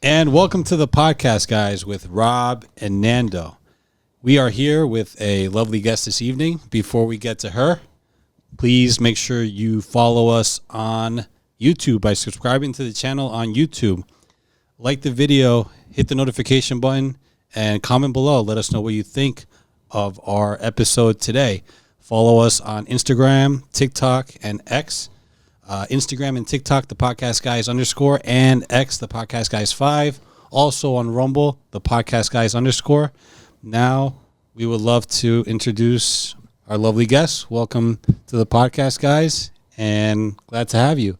And welcome to the podcast, guys, with Rob and Nando. We are here with a lovely guest this evening. Before we get to her, please make sure you follow us on YouTube by subscribing to the channel on YouTube. Like the video, hit the notification button, and comment below. Let us know what you think of our episode today. Follow us on Instagram, TikTok, and X. Instagram and TikTok, the podcast guys _, and X, the podcast guys 5. Also on Rumble, the podcast guys _. Now we would love to introduce our lovely guests. Welcome to the podcast guys, and glad to have you.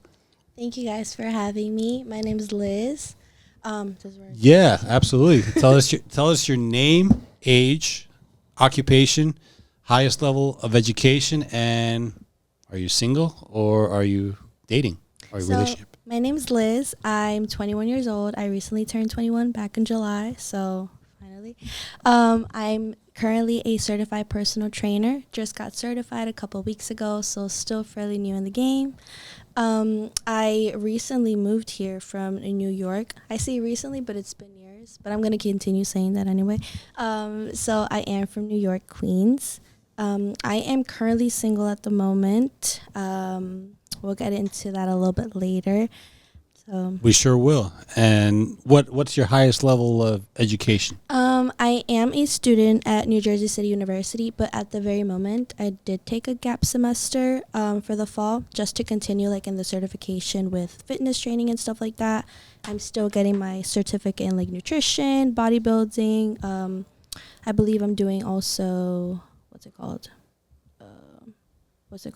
Thank you guys for having me. My name is Liz. Yeah, absolutely. Tell us your name, age, occupation, highest level of education, and are you single or are you dating or relationship? My name is Liz. I'm 21 years old. I recently turned 21 back in July, so finally. I'm currently a certified personal trainer. Just got certified a couple weeks ago, so still fairly new in the game. I recently moved here from New York. I say recently, but it's been years, but I'm going to continue saying that anyway. So I am from New York, Queens. I am currently single at the moment. We'll get into that a little bit later. So We sure will. And what's your highest level of education? I am a student at New Jersey City University, but at the very moment, I did take a gap semester for the fall just to continue like in the certification with fitness training and stuff like that. I'm still getting my certificate in like nutrition, bodybuilding. I believe I'm doing also, what's it called?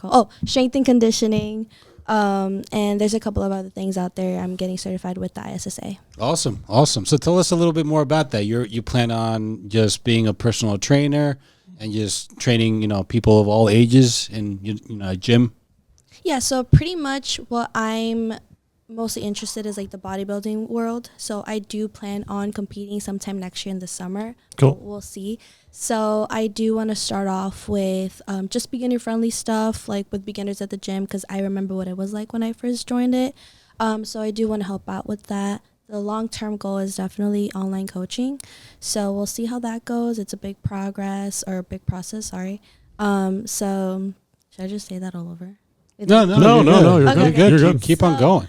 Oh, strength and conditioning. And there's a couple of other things out there. I'm getting certified with the ISSA. Awesome. So tell us a little bit more about that. You plan on just being a personal trainer and just training, people of all ages in a gym? Yeah, so pretty much what I'm mostly interested is like the bodybuilding world. So I do plan on competing sometime next year in the summer. Cool. We'll see. So I do want to start off with just beginner friendly stuff, like with beginners at the gym, because I remember what it was like when I first joined it. So I do want to help out with that. The long-term goal is definitely online coaching. So we'll see how that goes. It's a big process, sorry. So should I just say that all over? No, you're Okay. good. You're good. Keep on going.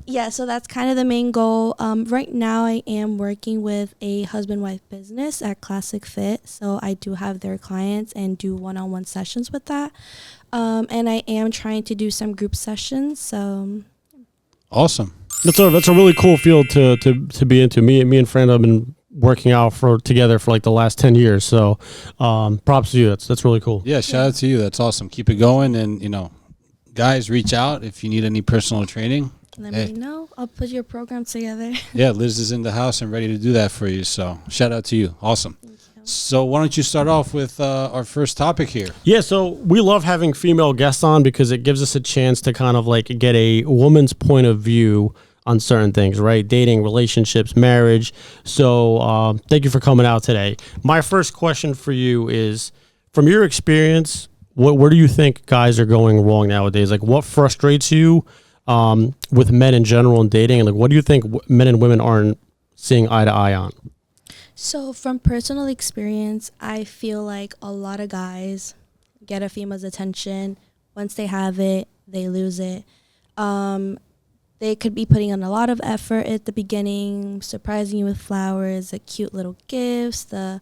Yeah, so that's kind of the main goal. Right now I am working with a husband-wife business at Classic Fit. So I do have their clients and do one-on-one sessions with that. And I am trying to do some group sessions. So Awesome. That's a really cool field to be into. Me and Fran have been working out together for like the last 10 years. So props to you. That's really cool. Yeah, shout out to you. That's awesome. Keep it going. And, guys, reach out if you need any personal training. let me know. I'll put your program together. Yeah, Liz is in the house and ready to do that for you. So shout out to you. Awesome. Thank you. So why don't you start off with our first topic here? Yeah, so we love having female guests on because it gives us a chance to kind of like get a woman's point of view on certain things, right? Dating, relationships, marriage. So thank you for coming out today. My first question for you is, from your experience, where do you think guys are going wrong nowadays? Like, what frustrates you with men in general in dating? And like, what do you think men and women aren't seeing eye to eye on? So from personal experience, I feel like a lot of guys get a female's attention. Once they have it, they lose it. They could be putting in a lot of effort at the beginning, surprising you with flowers, the cute little gifts, the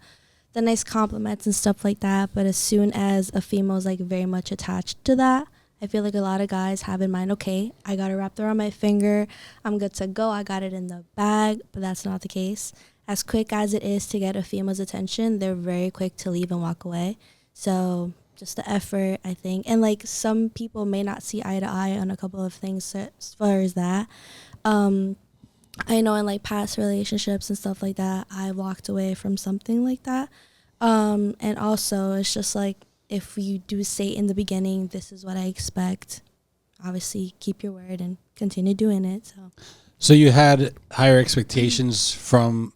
nice compliments and stuff like that. But as soon as a female is like very much attached to that, I feel like a lot of guys have in mind, okay, I got it wrapped around my finger. I'm good to go. I got it in the bag. But that's not the case. As quick as it is to get a female's attention, they're very quick to leave and walk away. So just the effort, I think. And like some people may not see eye to eye on a couple of things as far as that. I know in like past relationships and stuff like that, I walked away from something like that. And also it's just like, if you do say in the beginning, this is what I expect, obviously keep your word and continue doing it. So you had higher expectations from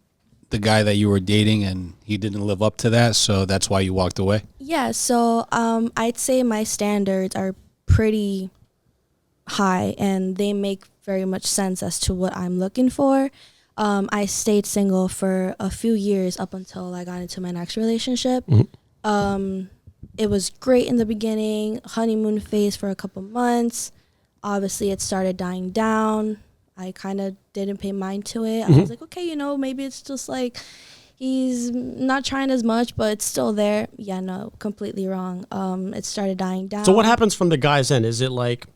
the guy that you were dating and he didn't live up to that, so that's why you walked away? Yeah, so I'd say my standards are pretty high and they make very much sense as to what I'm looking for. I stayed single for a few years up until I got into my next relationship. It was great in the beginning, honeymoon phase for a couple months. Obviously, it started dying down. I kind of didn't pay mind to it. I was like, okay, maybe it's just like he's not trying as much, but it's still there. Yeah, no, completely wrong. It started dying down. So what happens from the guy's end? Is it like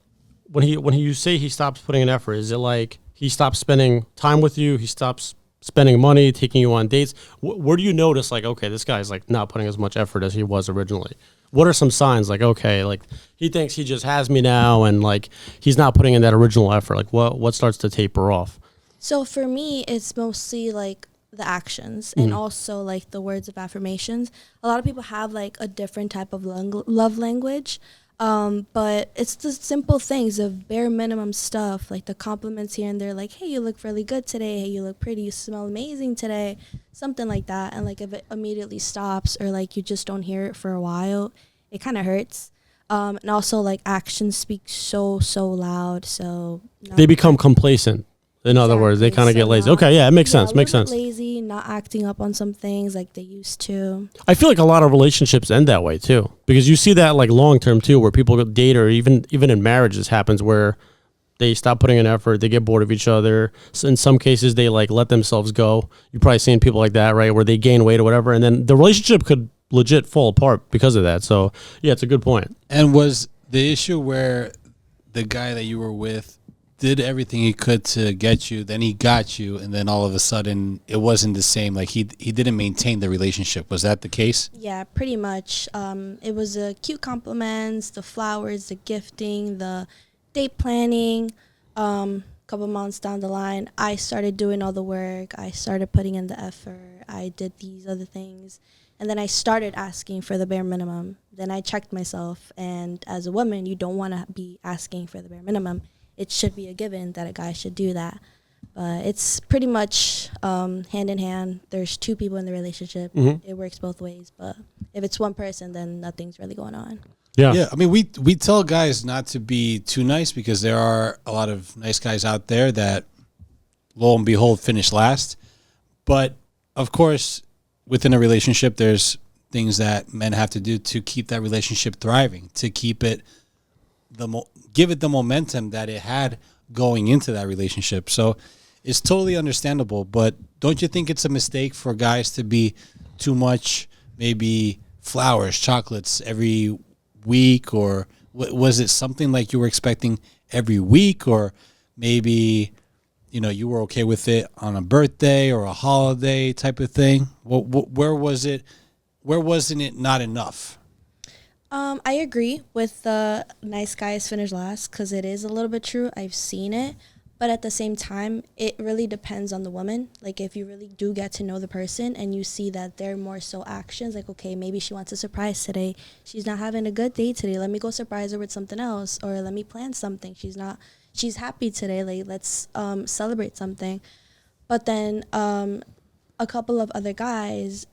when you say he stops putting an effort, is it like he stops spending time with you, he stops spending money, taking you on dates? Where do you notice like, okay, this guy's like not putting as much effort as he was originally? What are some signs like, okay, like he thinks he just has me now and like he's not putting in that original effort? Like what starts to taper off? So for me, it's mostly like the actions and also like the words of affirmations. A lot of people have like a different type of love language. But it's the simple things of bare minimum stuff, like the compliments here and there, like, hey, you look really good today. Hey, you look pretty. You smell amazing today. Something like that. And like if it immediately stops or like you just don't hear it for a while, it kind of hurts. And also like actions speak so loud. So they become complacent. In other words, they kind of get lazy. Okay, yeah, it makes sense. Makes sense. Lazy, not acting up on some things like they used to. I feel like a lot of relationships end that way too, because you see that like long term too, where people date or even in marriages happens where they stop putting in effort, they get bored of each other. So in some cases, they like let themselves go. You've probably seen people like that, right, where they gain weight or whatever, and then the relationship could legit fall apart because of that. So yeah, it's a good point. And was the issue where the guy that you were with did everything he could to get you, then he got you, and then all of a sudden it wasn't the same? Like he didn't maintain the relationship. Was that the case? Yeah, pretty much. It was the cute compliments, the flowers, the gifting, the date planning. Couple months down the line, I started doing all the work. I started putting in the effort. I did these other things. And then I started asking for the bare minimum. Then I checked myself. And as a woman, you don't want to be asking for the bare minimum. It should be a given that a guy should do that. But it's pretty much hand in hand. There's two people in the relationship. It works both ways. But if it's one person, then nothing's really going on. Yeah. I mean, we tell guys not to be too nice because there are a lot of nice guys out there that, lo and behold, finish last. But, of course, within a relationship, there's things that men have to do to keep that relationship thriving, to keep it give it the momentum that it had going into that relationship. So it's totally understandable, but don't you think it's a mistake for guys to be too much, maybe flowers, chocolates every week? Or was it something like you were expecting every week? Or maybe, you were okay with it on a birthday or a holiday type of thing? Where was it? Where wasn't it not enough? I agree with the nice guys finish last because it is a little bit true. I've seen it. But at the same time, it really depends on the woman. Like, if you really do get to know the person and you see that they're more so actions, like, okay, maybe she wants a surprise today. She's not having a good day today. Let me go surprise her with something else. Or let me plan something. She's happy today. Like, let's celebrate something. But then a couple of other guys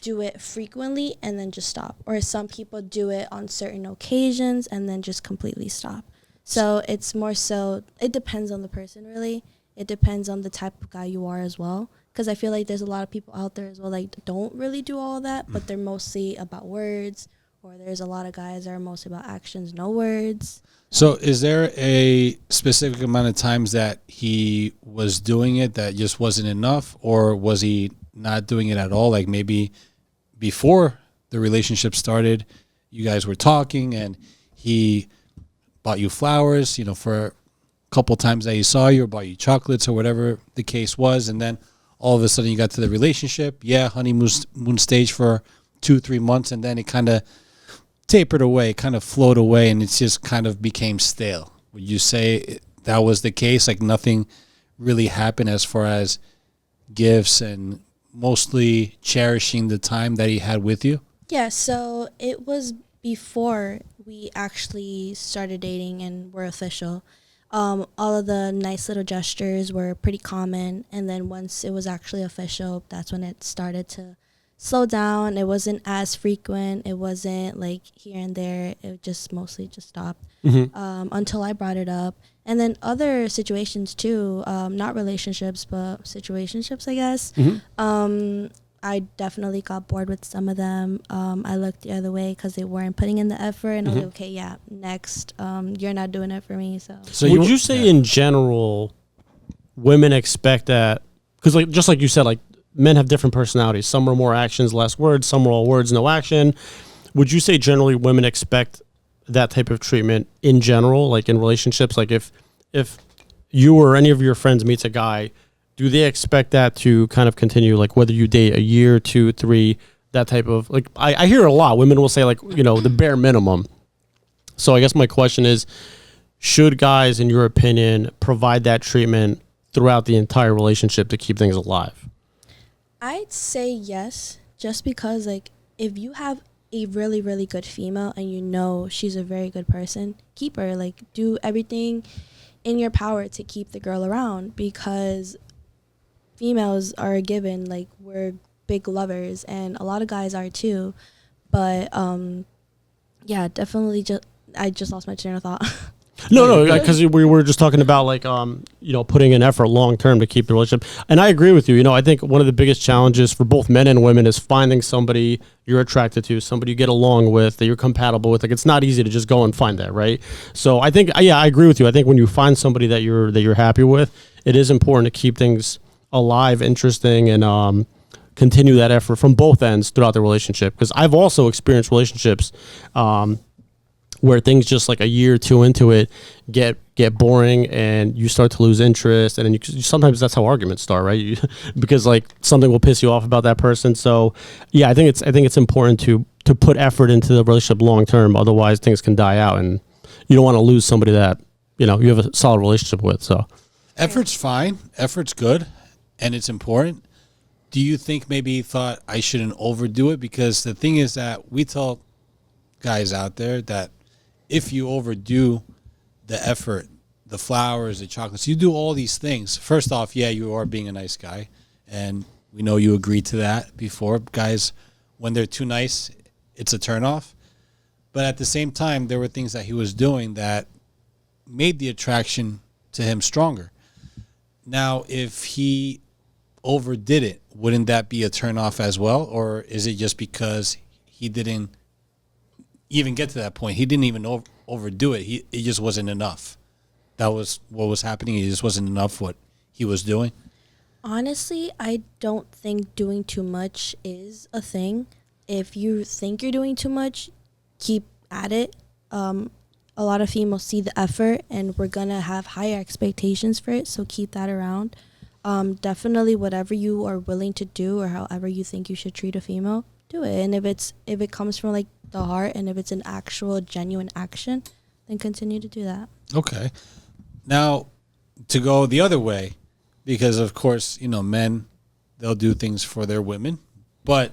do it frequently and then just stop. Or some people do it on certain occasions and then just completely stop. So it's more so, it depends on the person, really. It depends on the type of guy you are as well. Because I feel like there's a lot of people out there as well like don't really do all that, but they're mostly about words. Or there's a lot of guys that are mostly about actions, no words. So is there a specific amount of times that he was doing it that just wasn't enough? Or was he not doing it at all? Like maybe before the relationship started, you guys were talking and he bought you flowers, for a couple times that he saw you, or bought you chocolates or whatever the case was. And then all of a sudden you got to the relationship. Yeah, honeymoon stage for 2-3 months. And then it kind of tapered away, kind of flowed away, and it just kind of became stale. Would you say that was the case? Like nothing really happened as far as gifts and mostly cherishing the time that he had with you? Yeah, so it was before we actually started dating and were official. All of the nice little gestures were pretty common, and then once it was actually official, that's when it started to slow down. It wasn't as frequent. It wasn't like here and there. It just mostly just stopped until I brought it up. And then other situations too, not relationships, but situationships, I guess. I definitely got bored with some of them. I looked the other way because they weren't putting in the effort. And I was like, okay, yeah, next. You're not doing it for me. So would you say in general, women expect that? Because like just like you said, like men have different personalities. Some are more actions, less words. Some are all words, no action. Would you say generally women expect that type of treatment in general, like in relationships? Like if you or any of your friends meets a guy, do they expect that to kind of continue, like whether you date a year, 2, 3, that type of, like, I hear a lot. Women will say, like, you know, the bare minimum. So I guess my question is, should guys, in your opinion, provide that treatment throughout the entire relationship to keep things alive? I'd say yes, just because, like, if you have a really, really good female and you know she's a very good person, keep her. Like, do everything in your power to keep the girl around, because females are a given. Like, we're big lovers, and a lot of guys are too. But yeah, definitely. I just lost my train of thought. No, because we were just talking about, like, you know, putting in effort long term to keep the relationship. And I agree with you. You know, I think one of the biggest challenges for both men and women is finding somebody you're attracted to, somebody you get along with, that you're compatible with. Like, it's not easy to just go and find that, right? So I think, yeah, I agree with you. I think when you find somebody that you're happy with, it is important to keep things alive, interesting, and continue that effort from both ends throughout the relationship. Because I've also experienced relationships where things just like a year or two into it get boring, and you start to lose interest, and then sometimes that's how arguments start, right? Because like something will piss you off about that person. So yeah, I think it's important to put effort into the relationship long term. Otherwise, things can die out, and you don't want to lose somebody that, you know, you have a solid relationship with. So effort's fine, effort's good, and it's important. Do you think maybe he thought I shouldn't overdo it? Because the thing is that we tell guys out there that if you overdo the effort, the flowers, the chocolates, you do all these things. First off, yeah, you are being a nice guy, and we know you agreed to that before. Guys, when they're too nice, it's a turnoff. But at the same time, there were things that he was doing that made the attraction to him stronger. Now, if he overdid it, wouldn't that be a turnoff as well? Or is it just because he didn't even get to that point? He didn't even overdo it. It just wasn't enough. That was what was happening. It just wasn't enough what he was doing. Honestly, I don't think doing too much is a thing. If you think you're doing too much, keep at it. A lot of females see the effort, and we're going to have higher expectations for it, so keep that around. Definitely whatever you are willing to do, or however you think you should treat a female, do it. And if it comes from like the heart, and if it's an actual genuine action, then continue to do that. Okay. Now, to go the other way, because of course, you know, men, they'll do things for their women, but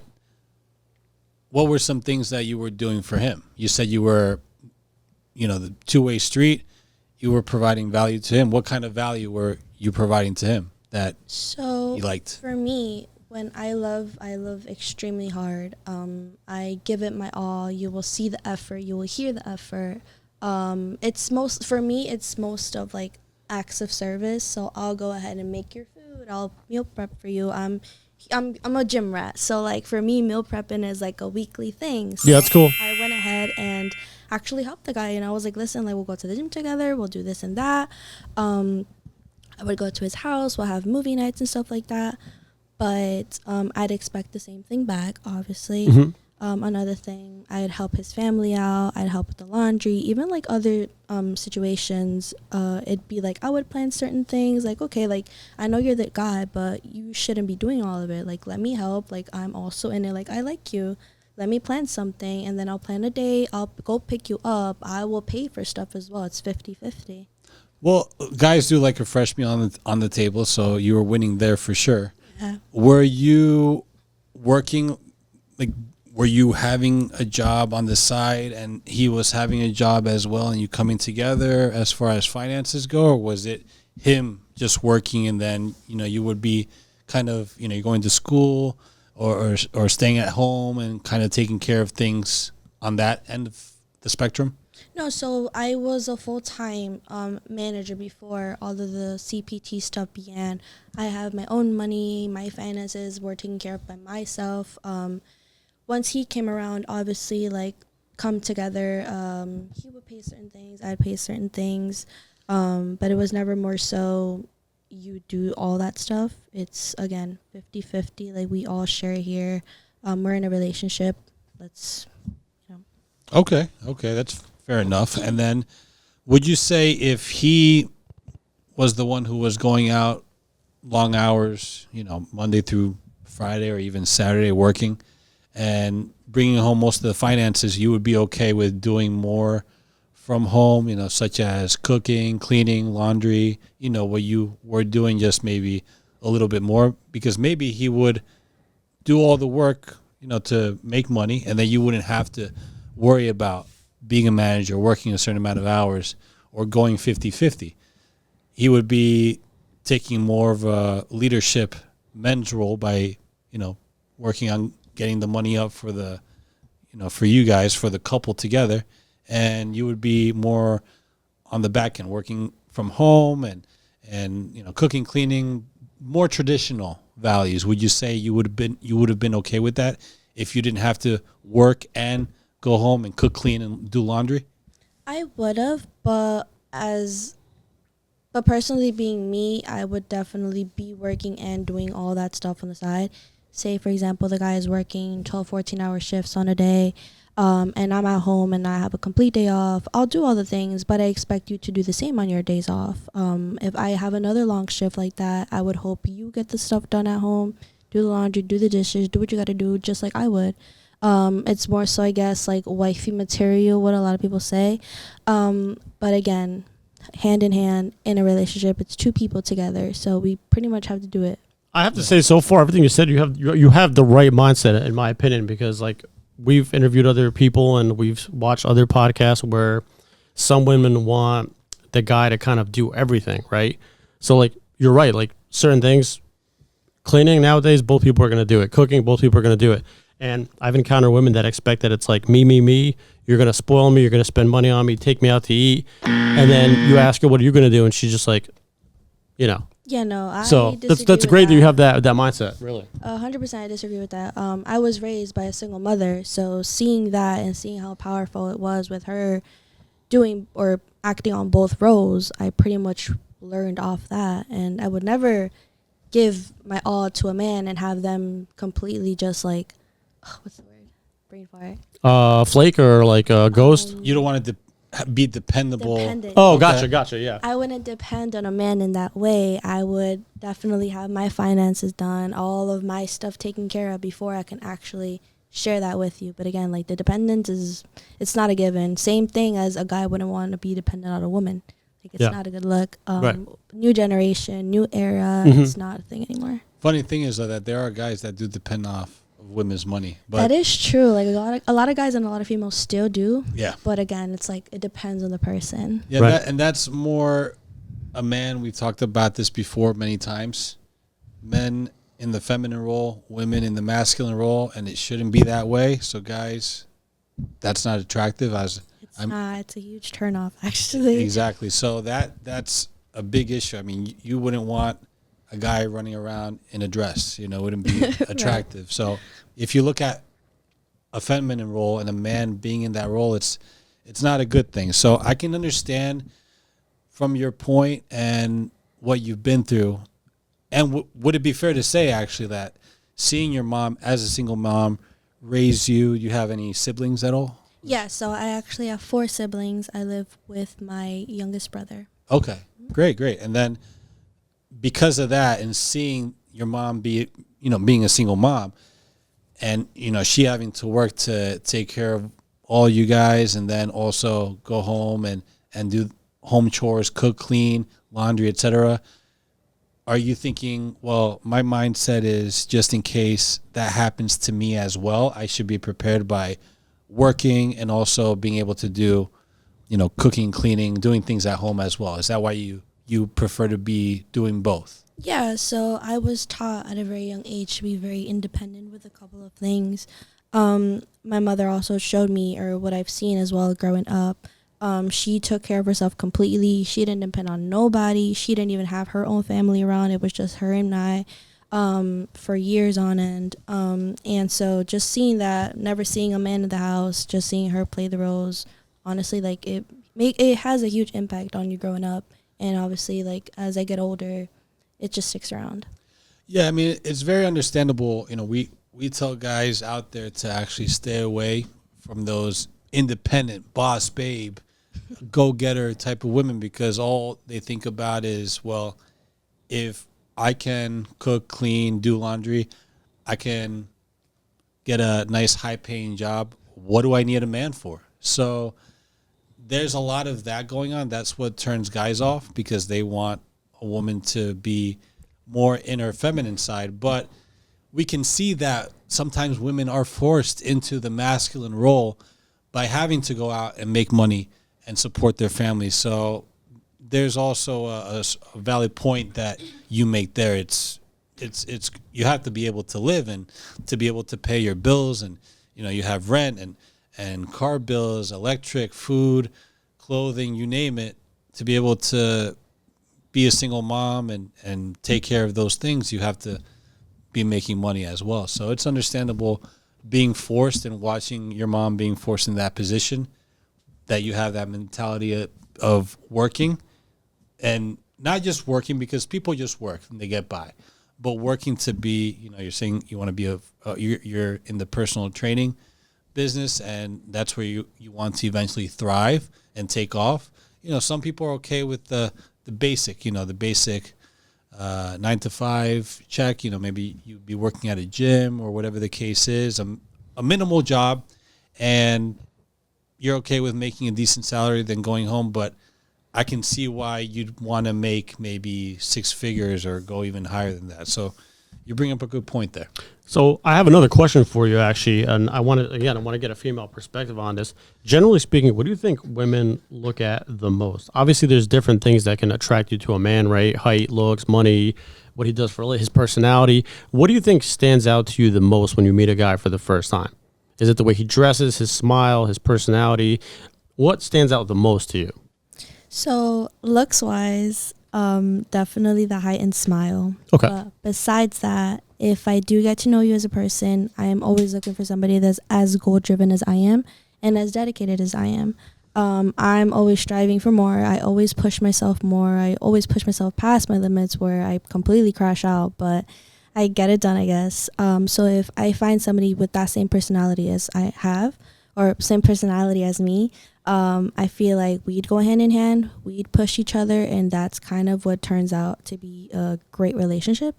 what were some things that you were doing for him? You said you were, you know, the two-way street. You were providing value to him. What kind of value were you providing to him that you liked? For me, when I love extremely hard. I give it my all. You will see the effort. You will hear the effort. It's most of like acts of service. So I'll go ahead and make your food. I'll meal prep for you. I'm a gym rat. So like for me, meal prepping is like a weekly thing. So yeah, that's cool. I went ahead and actually helped the guy, and I was like, listen, like we'll go to the gym together. We'll do this and that. I would go to his house. We'll have movie nights and stuff like that. But I'd expect the same thing back, obviously. Another thing, I'd help his family out. I'd help with the laundry. Even like other situations, it'd be like I would plan certain things. Like, okay, like I know you're the guy, but you shouldn't be doing all of it. Like, let me help. Like, I'm also in it. Like, I like you. Let me plan something, and then I'll plan a day. I'll go pick you up. I will pay for stuff as well. It's 50-50. Well, guys do like a fresh meal on the table, so you were winning there for sure. Yeah. Were you working, like, were you having a job on the side and he was having a job as well, and you coming together as far as finances go? Or was it him just working and then, you know, you would be kind of, you know, you're going to school, or staying at home and kind of taking care of things on that end of the spectrum? No, so I was a full-time manager before all of the CPT stuff began. I have my own money, my finances were taken care of by myself. Once he came around, obviously, like, come together, he would pay certain things, I'd pay certain things, but it was never more so you do all that stuff. It's, again, 50-50, like, we all share here. We're in a relationship. Let's, you know. Okay, that's fair enough. And then would you say if he was the one who was going out long hours, Monday through Friday or even Saturday working and bringing home most of the finances, you would be okay with doing more from home, such as cooking, cleaning, laundry, what you were doing, just maybe a little bit more, because maybe he would do all the work, to make money, and then you wouldn't have to worry about being a manager, working a certain amount of hours, or going 50-50. He would be taking more of a leadership men's role by, working on getting the money up for the, for you guys, for the couple together. And you would be more on the back end, working from home and cooking, cleaning, more traditional values. Would you say you would have been okay with that if you didn't have to work and go home and cook, clean, and do laundry? I would have, but personally being me, I would definitely be working and doing all that stuff on the side. Say, for example, the guy is working 12, 14-hour shifts on a day, and I'm at home and I have a complete day off. I'll do all the things, but I expect you to do the same on your days off. If I have another long shift like that, I would hope you get the stuff done at home, do the laundry, do the dishes, do what you got to do, just like I would. It's more so, I guess, like wifey material, what a lot of people say. But again, hand in hand in a relationship, it's two people together, so we pretty much have to do it. I have to say, so far, everything you said, you have the right mindset, in my opinion, because like we've interviewed other people and we've watched other podcasts where some women want the guy to kind of do everything, right? So like you're right, like certain things, cleaning nowadays, both people are going to do it. Cooking, both people are going to do it. And I've encountered women that expect that it's like me. You're going to spoil me. You're going to spend money on me, take me out to eat. And then you ask her, what are you going to do? And she's just like, Yeah, no, I So disagree that's with great that you that. have that mindset, really. 100% I disagree with that. I was raised by a single mother, so seeing that and seeing how powerful it was with her doing or acting on both roles, I pretty much learned off that. And I would never give my all to a man and have them completely just like, what's the word? Brain fart. Flake or like a ghost? You don't want to be dependable. Dependent. Oh, Okay. gotcha, yeah. I wouldn't depend on a man in that way. I would definitely have my finances done, all of my stuff taken care of before I can actually share that with you. But again, like the dependence it's not a given. Same thing as a guy wouldn't want to be dependent on a woman. Like it's not a good look. Right. New generation, new era. Mhm. It's not a thing anymore. Funny thing is, though, that there are guys that do depend off of women's money. But That is true. Like a lot of guys and a lot of females still do. yeah. But again, it's like it depends on the person. Yeah, Right. and that's more a man. We've talked about this before many times. Men in the feminine role, women in the masculine role, and it shouldn't be that way. So, guys, that's not attractive. It's a huge turnoff, actually. Exactly. So that's a big issue. I mean, you wouldn't want a guy running around in a dress. It wouldn't be attractive. Right. So, if you look at a feminine role and a man being in that role, it's not a good thing. So I can understand from your point and what you've been through. And would it be fair to say, actually, that seeing your mom as a single mom raise you, you have any siblings at all? Yeah, so I actually have 4 siblings. I live with my youngest brother. Okay, great. And then because of that and seeing your mom being a single mom and, she having to work to take care of all you guys and then also go home and do home chores, cook, clean, laundry, etc. Are you thinking, well, my mindset is just in case that happens to me as well, I should be prepared by working and also being able to do, cooking, cleaning, doing things at home as well? Is that why you prefer to be doing both? Yeah, so I was taught at a very young age to be very independent with a couple of things. My mother also showed me, or what I've seen as well growing up, she took care of herself completely. She didn't depend on nobody. She didn't even have her own family around. It was just her and I for years on end. And so just seeing that, never seeing a man in the house, just seeing her play the roles, honestly, like it has a huge impact on you growing up. And obviously, like as I get older, it just sticks around. Yeah, I mean, it's very understandable. You know, we tell guys out there to actually stay away from those independent boss babe, go getter type of women because all they think about is, well, if I can cook, clean, do laundry, I can get a nice high paying job. What do I need a man for? So there's a lot of that going on. That's what turns guys off because they want a woman to be more in her feminine side. But we can see that sometimes women are forced into the masculine role by having to go out and make money and support their families. So there's also a valid point that you make there. It's you have to be able to live and to be able to pay your bills, and you know you have rent and car bills, electric, food, clothing, you name it. To be able to be a single mom and take care of those things, you have to be making money as well. So it's understandable being forced and watching your mom being forced in that position, that you have that mentality of working, and not just working because people just work and they get by, but working to be, you know, you're saying you want to be you're in the personal training business, and that's where you want to eventually thrive and take off. You know, some people are okay with the basic, you know, the basic 9 to 5 check. You know, maybe you'd be working at a gym or whatever the case is, a minimal job, and you're okay with making a decent salary than going home. But I can see why you'd want to make maybe 6 figures or go even higher than that. So you bring up a good point there. So I have another question for you, actually, and I want to get a female perspective on this. Generally speaking, what do you think women look at the most? Obviously, there's different things that can attract you to a man, right? Height, looks, money, what he does for his personality. What do you think stands out to you the most when you meet a guy for the first time? Is it the way he dresses, his smile, his personality? What stands out the most to you? So looks wise, definitely the height and smile. Okay. But besides that, if I do get to know you as a person, I am always looking for somebody that's as goal driven as I am and as dedicated as I am. I'm always striving for more. I always push myself more. I always push myself past my limits where I completely crash out, but I get it done, I guess. So if I find somebody with that same personality as I have, or same personality as me, I feel like we'd go hand in hand, we'd push each other, and that's kind of what turns out to be a great relationship.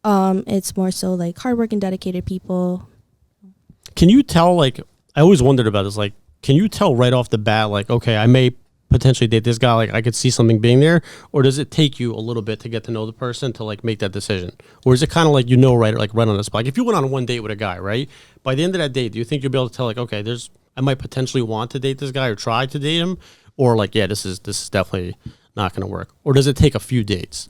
It's more so like hardworking, dedicated people. Can you tell, like, I always wondered about this, like, can you tell right off the bat, like, okay, I may potentially date this guy, like, I could see something being there, or does it take you a little bit to get to know the person to, like, make that decision? Or is it kind of like, you know, right on the spot? Like, if you went on one date with a guy, right, by the end of that date, do you think you'll be able to tell, like, okay, I might potentially want to date this guy or try to date him, or like, yeah, this is definitely not going to work? Or does it take a few dates?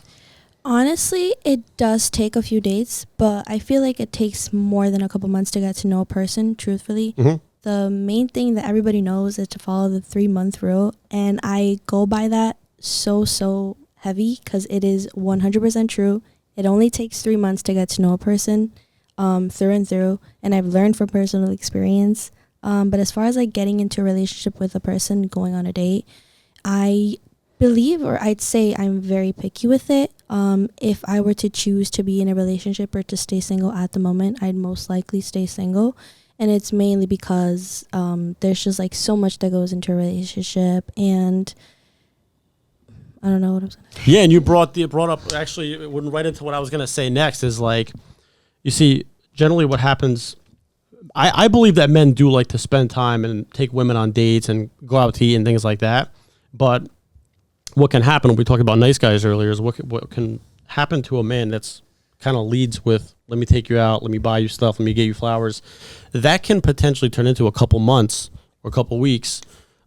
Honestly, it does take a few dates, but I feel like it takes more than a couple months to get to know a person, truthfully. Mm-hmm. The main thing that everybody knows is to follow the 3-month rule, and I go by that so heavy because it is 100% true. It only takes 3 months to get to know a person through and through, and I've learned from personal experience. But as far as like getting into a relationship with a person, going on a date, I believe, or I'd say I'm very picky with it. If I were to choose to be in a relationship or to stay single at the moment, I'd most likely stay single. And it's mainly because there's just like so much that goes into a relationship, and I don't know what I'm saying. Yeah, and you brought up, actually, it went right into what I was going to say next, is like, you see, generally what happens, I believe that men do like to spend time and take women on dates and go out to eat and things like that. But what can happen, we talked about nice guys earlier, is what can happen to a man that's kind of leads with, let me take you out, let me buy you stuff, let me get you flowers. That can potentially turn into a couple months or a couple weeks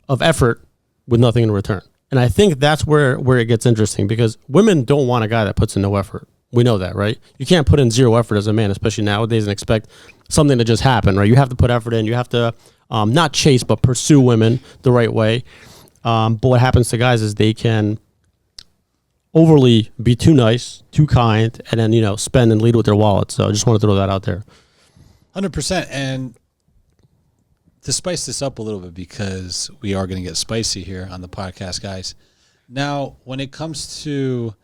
of effort with nothing in return. And I think that's where it gets interesting, because women don't want a guy that puts in no effort. We know that, right? You can't put in zero effort as a man, especially nowadays, and expect something to just happen, right? You have to put effort in. You have to not chase, but pursue women the right way. But what happens to guys is they can overly be too nice, too kind, and then, spend and lead with their wallet. So I just want to throw that out there. 100%. And to spice this up a little bit, because we are going to get spicy here on the podcast, guys. Now, when it comes to,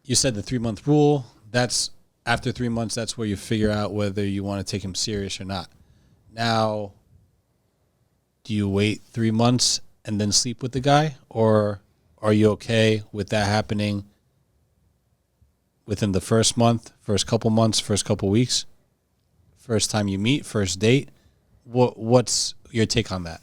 you said the 3-month rule, that's after 3 months, that's where you figure out whether you want to take him serious or not. Now, do you wait 3 months and then sleep with the guy, or are you okay with that happening within the first month, first couple months, first couple weeks, first time you meet, first date? What's your take on that?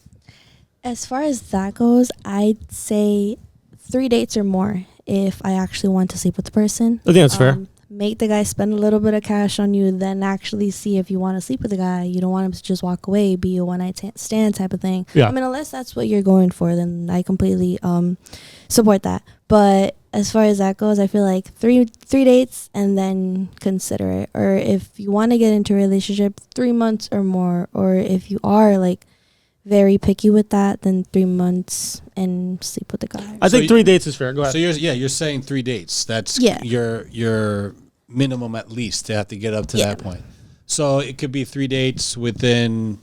As far as that goes, I'd say 3 dates or more if I actually want to sleep with the person. I think that's fair. Make the guy spend a little bit of cash on you, then actually see if you want to sleep with the guy. You don't want him to just walk away, be a one-night stand type of thing. Yeah. I mean, unless that's what you're going for, then I completely support that. But as far as that goes, I feel like three dates and then consider it. Or if you want to get into a relationship, 3 months or more. Or if you are like very picky with that, then 3 months and sleep with the guy. I think 3 dates is fair. Go ahead. So you're saying 3 dates. That's your minimum at least to have to get up to that point. So it could be 3 dates within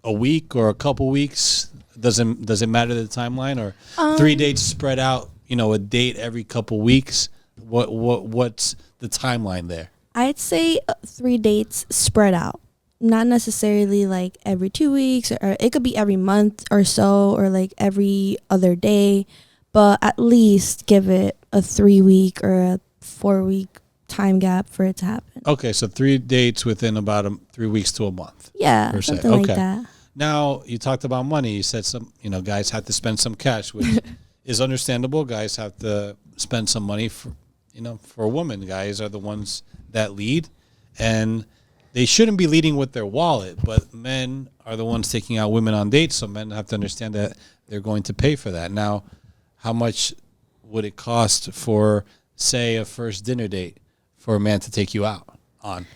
a week or a couple weeks. Does it matter the timeline, or 3 dates spread out? A date every couple weeks. What's the timeline there? I'd say 3 dates spread out. Not necessarily like every 2 weeks, or it could be every month or so, or like every other day, but at least give it a 3 week or a 4 week time gap for it to happen. Okay, so 3 dates within about 3 weeks to a month. Yeah, something like that. Now, you talked about money. You said some, guys have to spend some cash, which is understandable. Guys have to spend some money for a woman. Guys are the ones that lead, and they shouldn't be leading with their wallet, but men are the ones taking out women on dates, so men have to understand that they're going to pay for that. Now, how much would it cost for, say, a first dinner date for a man to take you out on?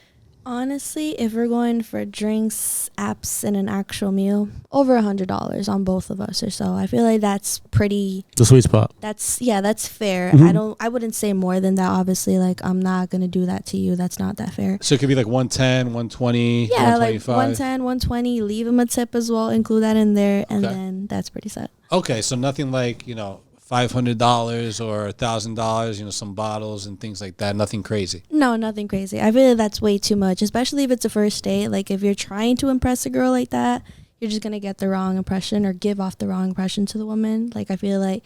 Honestly, if we're going for drinks, apps, and an actual meal, over $100 on both of us or so. I feel like that's pretty. The sweet spot. That's fair. Mm-hmm. I wouldn't say more than that. Obviously, like I'm not gonna do that to you. That's not that fair. So it could be like 110, 120, yeah, 125. like 110, 120. Leave him a tip as well. Include that in there, and then that's pretty set. Okay, so nothing like $500 or $1,000, some bottles and things like that. Nothing crazy. No, nothing crazy. I feel like that's way too much, especially if it's a first date. Like if you're trying to impress a girl like that, you're just going to get the wrong impression or give off the wrong impression to the woman. Like I feel like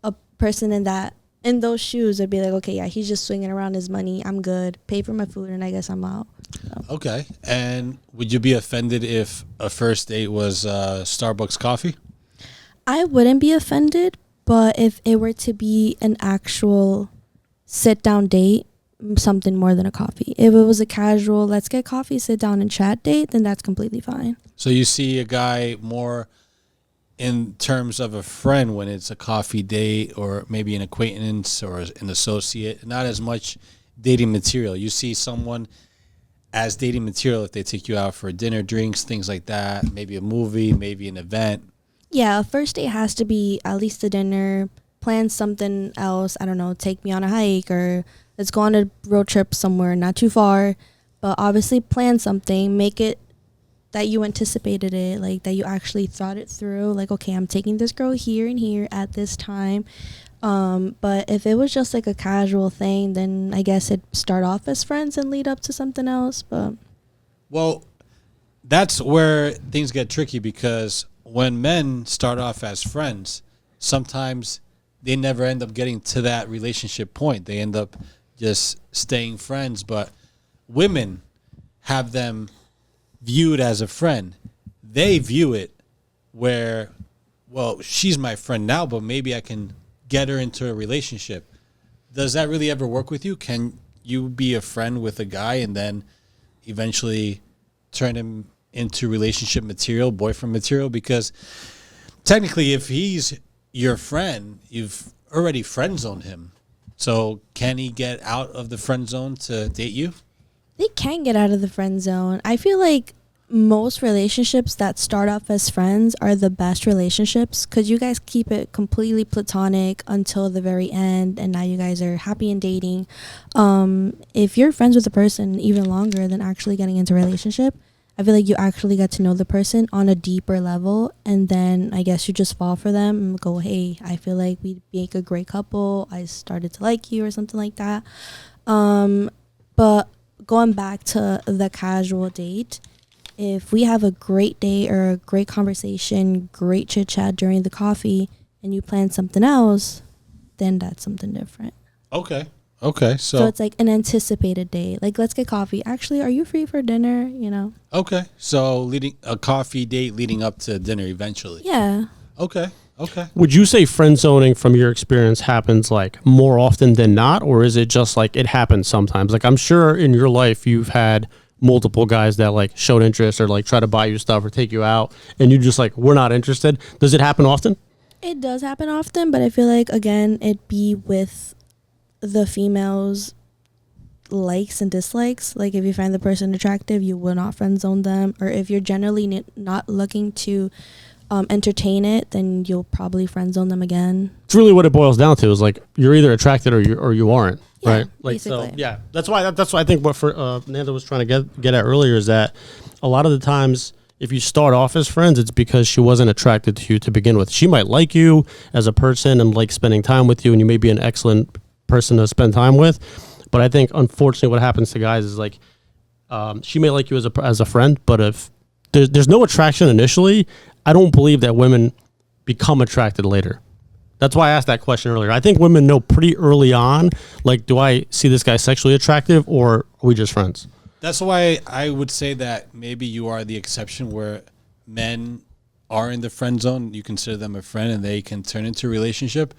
a person in those shoes would be like, okay, yeah, he's just swinging around his money. I'm good. Pay for my food and I guess I'm out. So. Okay. And would you be offended if a first date was Starbucks coffee? I wouldn't be offended. But if it were to be an actual sit-down date, something more than a coffee. If it was a casual, let's get coffee, sit down and chat date, then that's completely fine. So you see a guy more in terms of a friend when it's a coffee date or maybe an acquaintance or an associate, not as much dating material. You see someone as dating material if they take you out for dinner, drinks, things like that, maybe a movie, maybe an event. Yeah, a first date has to be at least a dinner, plan something else. I don't know, take me on a hike or let's go on a road trip somewhere not too far. But obviously plan something, make it that you anticipated it, like that you actually thought it through. Like, okay, I'm taking this girl here and here at this time. But if it was just like a casual thing, then I guess it'd start off as friends and lead up to something else. But well, that's where things get tricky because when men start off as friends, sometimes they never end up getting to that relationship point. They end up just staying friends. But women have them viewed as a friend. They view it where, well, she's my friend now, but maybe I can get her into a relationship. Does that really ever work with you? Can you be a friend with a guy and then eventually turn him into relationship material, boyfriend material? Because technically if he's your friend, you've already friend zoned him. So can he get out of the friend zone to date you? They can get out of the friend zone. I feel like most relationships that start off as friends are the best relationships because you guys keep it completely platonic until the very end, and now you guys are happy and dating. If you're friends with a person even longer than actually getting into a relationship, I feel like you actually get to know the person on a deeper level, and then I guess you just fall for them and go, hey, I feel like we'd make a great couple. I started to like you or something like that. But going back to the casual date, if we have a great date or a great conversation, great chit chat during the coffee, and you plan something else, then that's something different. Okay. So it's like an anticipated date. Like, let's get coffee. Actually, are you free for dinner? You know? Okay. So leading a coffee date leading up to dinner eventually. Yeah. Okay. Would you say friend zoning from your experience happens like more often than not, or is it just like it happens sometimes? Like, I'm sure in your life you've had multiple guys that like showed interest or like try to buy you stuff or take you out, and you just like, we're not interested. Does it happen often? It does happen often, but I feel like, again, it'd be with the females' likes and dislikes. Like, if you find the person attractive, you will not friend zone them, or if you're generally not looking to entertain it, then you'll probably friend zone them again. It's really what it boils down to is like you're either attracted or you aren't, yeah, right? Like basically. So, yeah. That's why I think what Nanda was trying to get at earlier is that a lot of the times if you start off as friends, it's because she wasn't attracted to you to begin with. She might like you as a person and like spending time with you, and you may be an excellent person to spend time with. But I think unfortunately what happens to guys is like she may like you as a friend, but if there's no attraction initially, I don't believe that women become attracted later. That's why I asked that question earlier. I think women know pretty early on, like, do I see this guy sexually attractive or are we just friends? That's why I would say that maybe you are the exception where men are in the friend zone. You consider them a friend and they can turn into a relationship,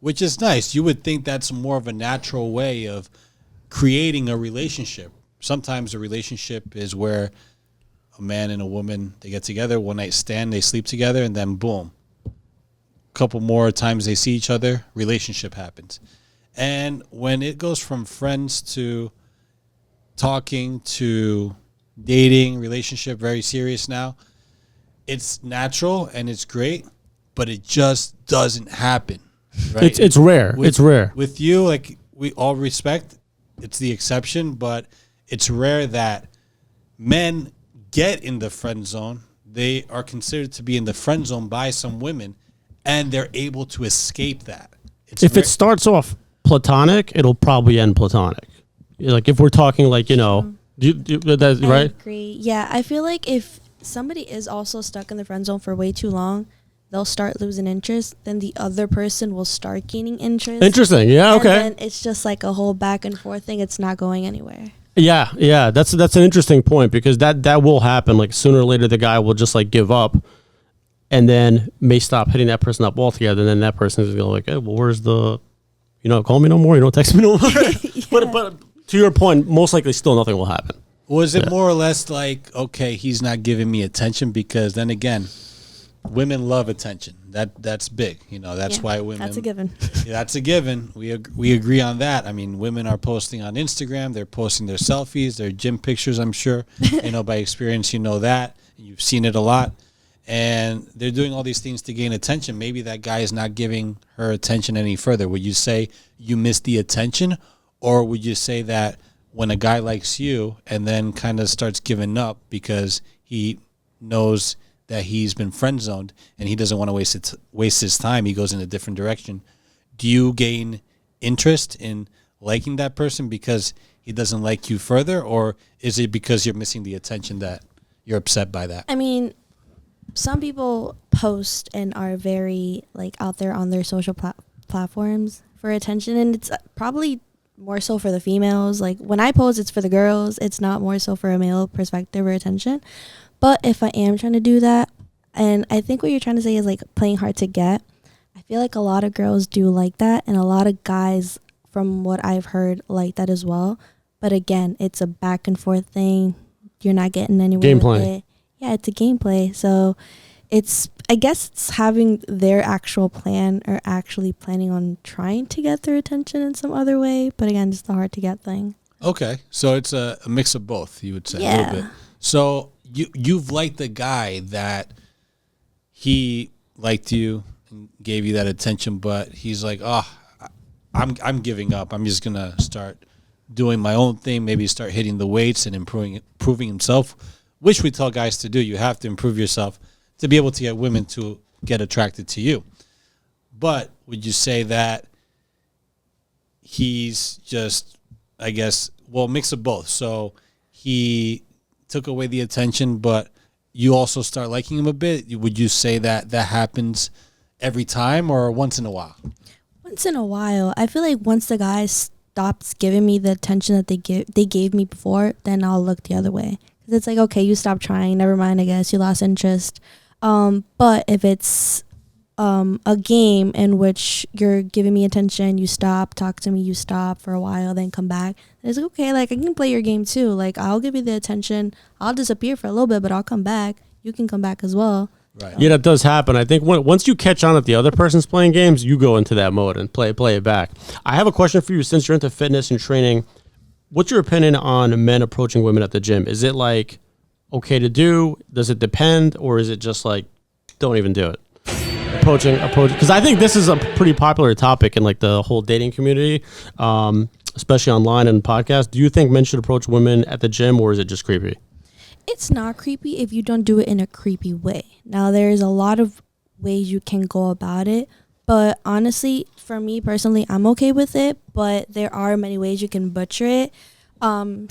which is nice. You would think that's more of a natural way of creating a relationship. Sometimes a relationship is where a man and a woman, they get together, one night stand, they sleep together, and then boom, a couple more times they see each other, relationship happens. And when it goes from friends to talking to dating, relationship, very serious now, it's natural and it's great, but it just doesn't happen. Right? It's rare. It's rare. With you, like, we all respect, it's the exception, but it's rare that men get in the friend zone. They are considered to be in the friend zone by some women, and they're able to escape that. If it starts off platonic, it'll probably end platonic. Like if we're talking like, you know, that's right. I agree. Yeah, I feel like if somebody is also stuck in the friend zone for way too long, they'll start losing interest. Then the other person will start gaining interest. Interesting. Yeah. Okay. And then it's just like a whole back and forth thing. It's not going anywhere. Yeah. That's an interesting point because that will happen. Like sooner or later, the guy will just like give up, and then may stop hitting that person up altogether. And then that person is going to like, hey, well, where's the, you don't call me no more, you don't text me no more. Yeah. But to your point, most likely still nothing will happen. Was it more or less like, okay, he's not giving me attention? Because then again, women love attention. That's big. You know, that's why women. That's a given. That's a given. We agree on that. I mean, women are posting on Instagram. They're posting their selfies, their gym pictures. I'm sure, you know, by experience, you know that. You've seen it a lot, and they're doing all these things to gain attention. Maybe that guy is not giving her attention any further. Would you say you missed the attention, or would you say that when a guy likes you and then kind of starts giving up because he knows that he's been friend zoned and he doesn't want to waste his time, he goes in a different direction, do you gain interest in liking that person because he doesn't like you further, or is it because you're missing the attention that you're upset by that? I mean, some people post and are very like out there on their social platforms for attention, and it's probably more so for the females. Like when I post, it's for the girls. It's not more so for a male perspective or attention. But if I am trying to do that, and I think what you're trying to say is like playing hard to get, I feel like a lot of girls do like that, and a lot of guys, from what I've heard, like that as well. But again, it's a back and forth thing. You're not getting anywhere with it. Yeah, it's a gameplay. So it's I guess it's having their actual plan or actually planning on trying to get their attention in some other way. But again, it's the hard to get thing. Okay, so it's a mix of both, you would say, a Yeah. little bit. So you've liked the guy that he liked you and gave you that attention, but he's like, oh, I'm giving up. I'm just gonna start doing my own thing. Maybe start hitting the weights and improving himself, which we tell guys to do. You have to improve yourself to be able to get women to get attracted to you. But would you say that he's just, I guess, well, mix of both? So he took away the attention, but you also start liking him a bit. Would you say that that happens every time or once in a while? Once in a while. I feel like once the guy stops giving me the attention that they gave me before, then I'll look the other way. Because it's like, okay, you stopped trying. Never mind, I guess. You lost interest. But if it's a game in which you're giving me attention, you stop, talk to me, you stop for a while, then come back. And it's like, okay, like I can play your game too. Like I'll give you the attention. I'll disappear for a little bit, but I'll come back. You can come back as well. Right. Yeah, that does happen. I think once you catch on that the other person's playing games, you go into that mode and play it back. I have a question for you. Since you're into fitness and training, what's your opinion on men approaching women at the gym? Is it like okay to do? Does it depend, or is it just like don't even do it? Approaching, because I think this is a pretty popular topic in like the whole dating community, especially online and podcasts. Do you think men should approach women at the gym, or is it just creepy? It's not creepy if you don't do it in a creepy way. Now, there's a lot of ways you can go about it, but honestly, for me personally, I'm okay with it, but there are many ways you can butcher it.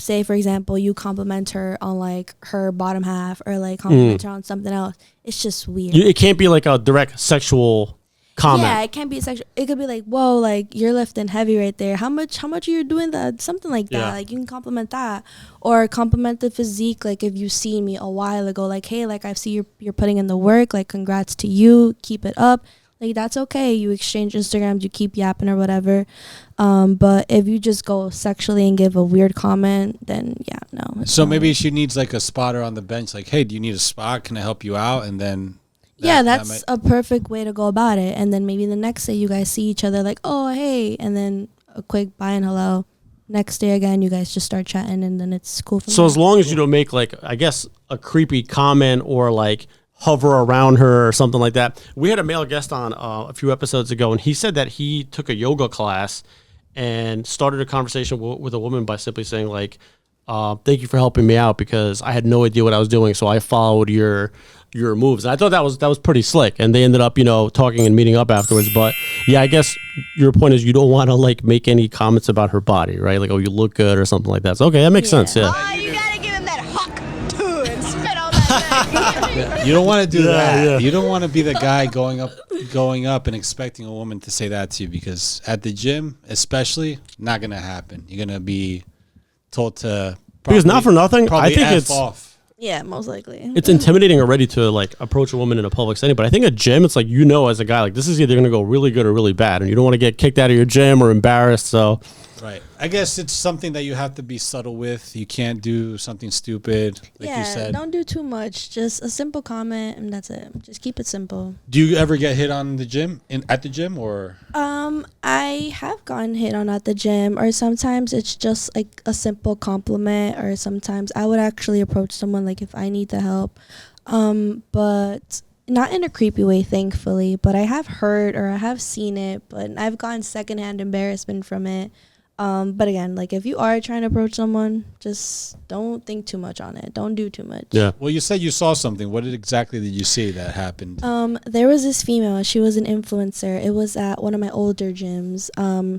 Say, for example, you compliment her on like her bottom half or like compliment her on something else. It's just weird. It can't be like a direct sexual comment. Yeah, it can't be sexual. It could be like, whoa, like you're lifting heavy right there. How much are you doing that? Something like that. Yeah. Like you can compliment that, or compliment the physique. Like if you seen me a while ago, like, hey, like I see you're putting in the work. Like congrats to you. Keep it up. Like that's okay. You exchange Instagrams. You keep yapping or whatever. But if you just go sexually and give a weird comment, then yeah, no. So maybe she needs like a spotter on the bench. Like, hey, do you need a spot? Can I help you out? And then that's a perfect way to go about it. And then maybe the next day you guys see each other like, oh, hey, and then a quick bye and hello. Next day again, you guys just start chatting, and then it's cool. So as long as you don't make like, I guess, a creepy comment or like hover around her or something like that. We had a male guest on a few episodes ago, and he said that he took a yoga class and started a conversation with a woman by simply saying like, thank you for helping me out because I had no idea what I was doing, so I followed your moves. And I thought that was pretty slick, and they ended up talking and meeting up afterwards. But yeah, I guess your point is you don't want to like make any comments about her body, right? Like, oh, you look good or something like that. So okay, that makes sense. Yeah. Oh, you gotta give him that hawk too and spit on that thing. you don't want to do that. Yeah. You don't want to be the guy going up and expecting a woman to say that to you, because at the gym, especially, not gonna happen. You're gonna be told to Because not for nothing, I think F it's off. Yeah, most likely. It's intimidating already to like approach a woman in a public setting, but I think a gym, it's like as a guy, like this is either going to go really good or really bad, and you don't want to get kicked out of your gym or embarrassed. So, Right. I guess it's something that you have to be subtle with. You can't do something stupid, like you said. Don't do too much. Just a simple comment, and that's it. Just keep it simple. Do you ever get hit on the gym at the gym, or? I have gotten hit on at the gym, or sometimes it's just like a simple compliment, or sometimes I would actually approach someone like if I need the help, but not in a creepy way, thankfully. But I have heard or I have seen it, but I've gotten secondhand embarrassment from it. But again, like if you are trying to approach someone, just don't think too much on it. Don't do too much. yeah. Well, you said you saw something. What exactly did you see that happened? There was this female. She was an influencer. It was at one of my older gyms.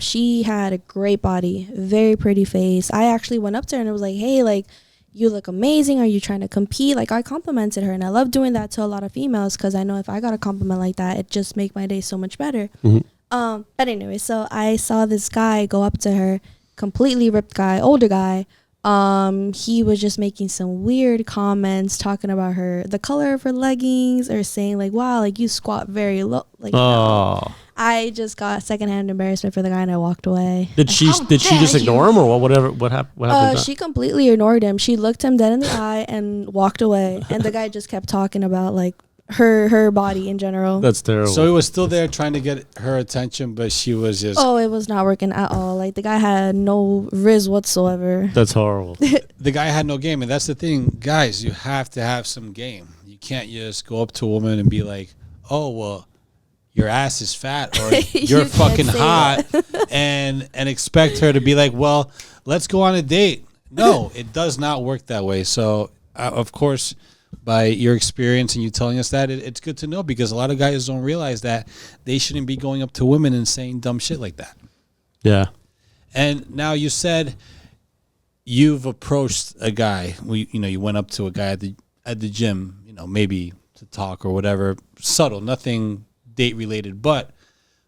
She had a great body, very pretty face. I actually went up to her and I was like, hey, like, you look amazing. Are you trying to compete? Like, I complimented her, and I love doing that to a lot of females because I know if I got a compliment like that, it just make my day so much better. Mm-hmm. But anyway, so I saw this guy go up to her, completely ripped guy, older guy. He was just making some weird comments, talking about the color of her leggings, or saying like, wow, like you squat very low. Like, I just got secondhand embarrassment for the guy, and I walked away. Did she just ignore him, or what happened? She completely ignored him. She looked him dead in the eye and walked away. And the guy just kept talking about like her body in general. That's terrible. So he was still there trying to get her attention, but she was just. Oh, it was not working at all. Like the guy had no riz whatsoever. That's horrible. The guy had no game, and that's the thing, guys. You have to have some game. You can't just go up to a woman and be like, "Oh, well, your ass is fat," or "You're You fucking can't say hot," and expect her to be like, "Well, let's go on a date." No, it does not work that way. So, of course, by your experience and you telling us that, it's good to know, because a lot of guys don't realize that they shouldn't be going up to women and saying dumb shit like that. Yeah. And now you said you've approached a guy. You went up to a guy at the gym. Maybe to talk or whatever, subtle, nothing date related. But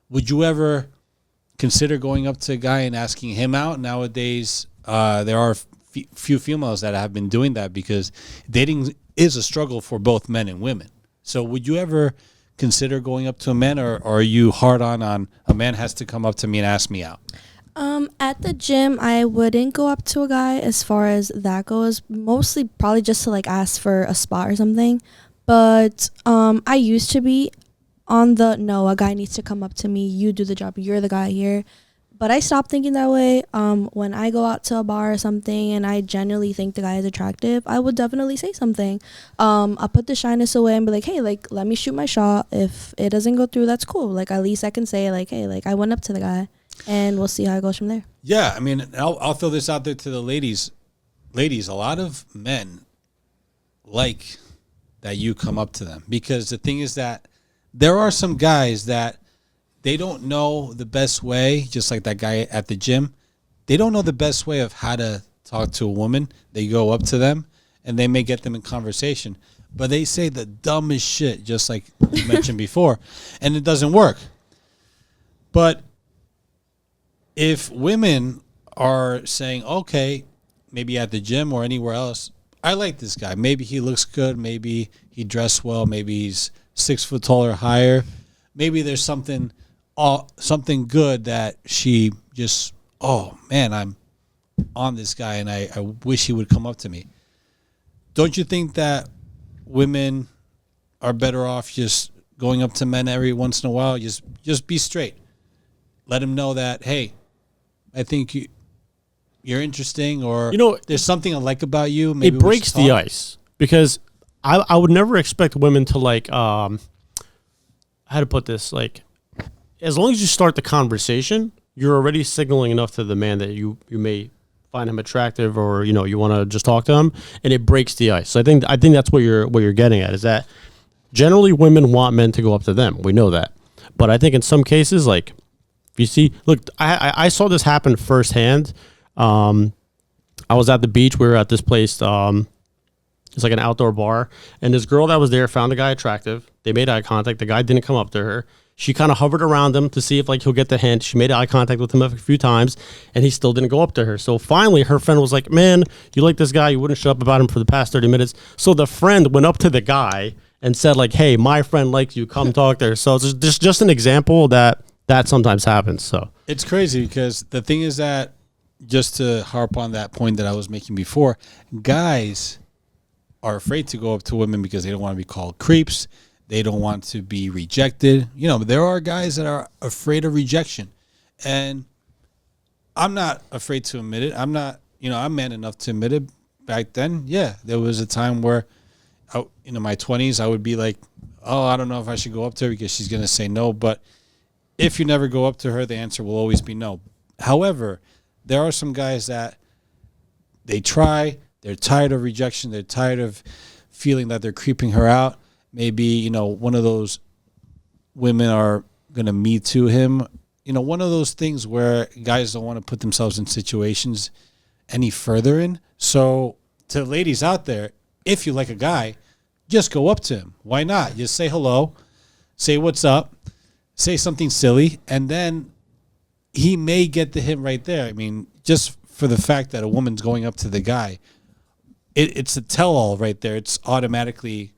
would you ever consider going up to a guy and asking him out? Nowadays, there are few females that have been doing that, because dating is a struggle for both men and women. So would you ever consider going up to a man, or are you hard on a man has to come up to me and ask me out? At the gym, I wouldn't go up to a guy as far as that goes. Mostly probably just to like ask for a spot or something. But I used to be on the no, a guy needs to come up to me. You do the job. You're the guy here. But I stopped thinking that way. When I go out to a bar or something and I genuinely think the guy is attractive, I would definitely say something. I'll put the shyness away and be like, hey, like, let me shoot my shot. If it doesn't go through, that's cool. Like, at least I can say, like, hey, like, I went up to the guy, and we'll see how it goes from there. Yeah, I mean, I'll throw this out there to the ladies. Ladies, a lot of men like that you come up to them, because the thing is that there are some guys that they don't know the best way, just like that guy at the gym. They don't know the best way of how to talk to a woman. They go up to them, and they may get them in conversation, but they say the dumbest shit, just like you mentioned before, and it doesn't work. But if women are saying, okay, maybe at the gym or anywhere else, I like this guy. Maybe he looks good. Maybe he dressed well. Maybe he's 6 foot taller or higher. Maybe there's something good that she just, oh man, I'm on this guy and I wish he would come up to me. Don't you think that women are better off just going up to men every once in a while? Just be straight. Let him know that, hey, I think you're interesting, or there's something I like about you. Maybe it breaks the ice, because I would never expect women to like, how to put this, like, as long as you start the conversation, you're already signaling enough to the man that you may find him attractive, or you want to just talk to him, and it breaks the ice. So I think that's what you're getting at, is that generally women want men to go up to them. We know that, but I think in some cases, like, if you see, look, I saw this happen firsthand. I was at the beach. We were at this place. It's like an outdoor bar, and this girl that was there found the guy attractive. They made eye contact. The guy didn't come up to her. She kind of hovered around him to see if like he'll get the hint. She made eye contact with him a few times, and he still didn't go up to her. So finally, her friend was like, "Man, you like this guy? You wouldn't shut up about him for the past 30 minutes." So the friend went up to the guy and said, like, "Hey, my friend likes you. Come talk to her." So it's just an example that sometimes happens. So it's crazy, because the thing is that, just to harp on that point that I was making before, guys are afraid to go up to women because they don't want to be called creeps. They don't want to be rejected. There are guys that are afraid of rejection. And I'm not afraid to admit it. I'm man enough to admit it. Back then, yeah, there was a time where, in my 20s, I would be like, oh, I don't know if I should go up to her because she's going to say no. But if you never go up to her, the answer will always be no. However, there are some guys that they try. They're tired of rejection. They're tired of feeling that they're creeping her out. Maybe, one of those women are going to Me Too him. One of those things where guys don't want to put themselves in situations any further in. So to ladies out there, if you like a guy, just go up to him. Why not? Just say hello, say what's up, say something silly, and then he may get the hint right there. I mean, just for the fact that a woman's going up to the guy, it's a tell-all right there. It's automatically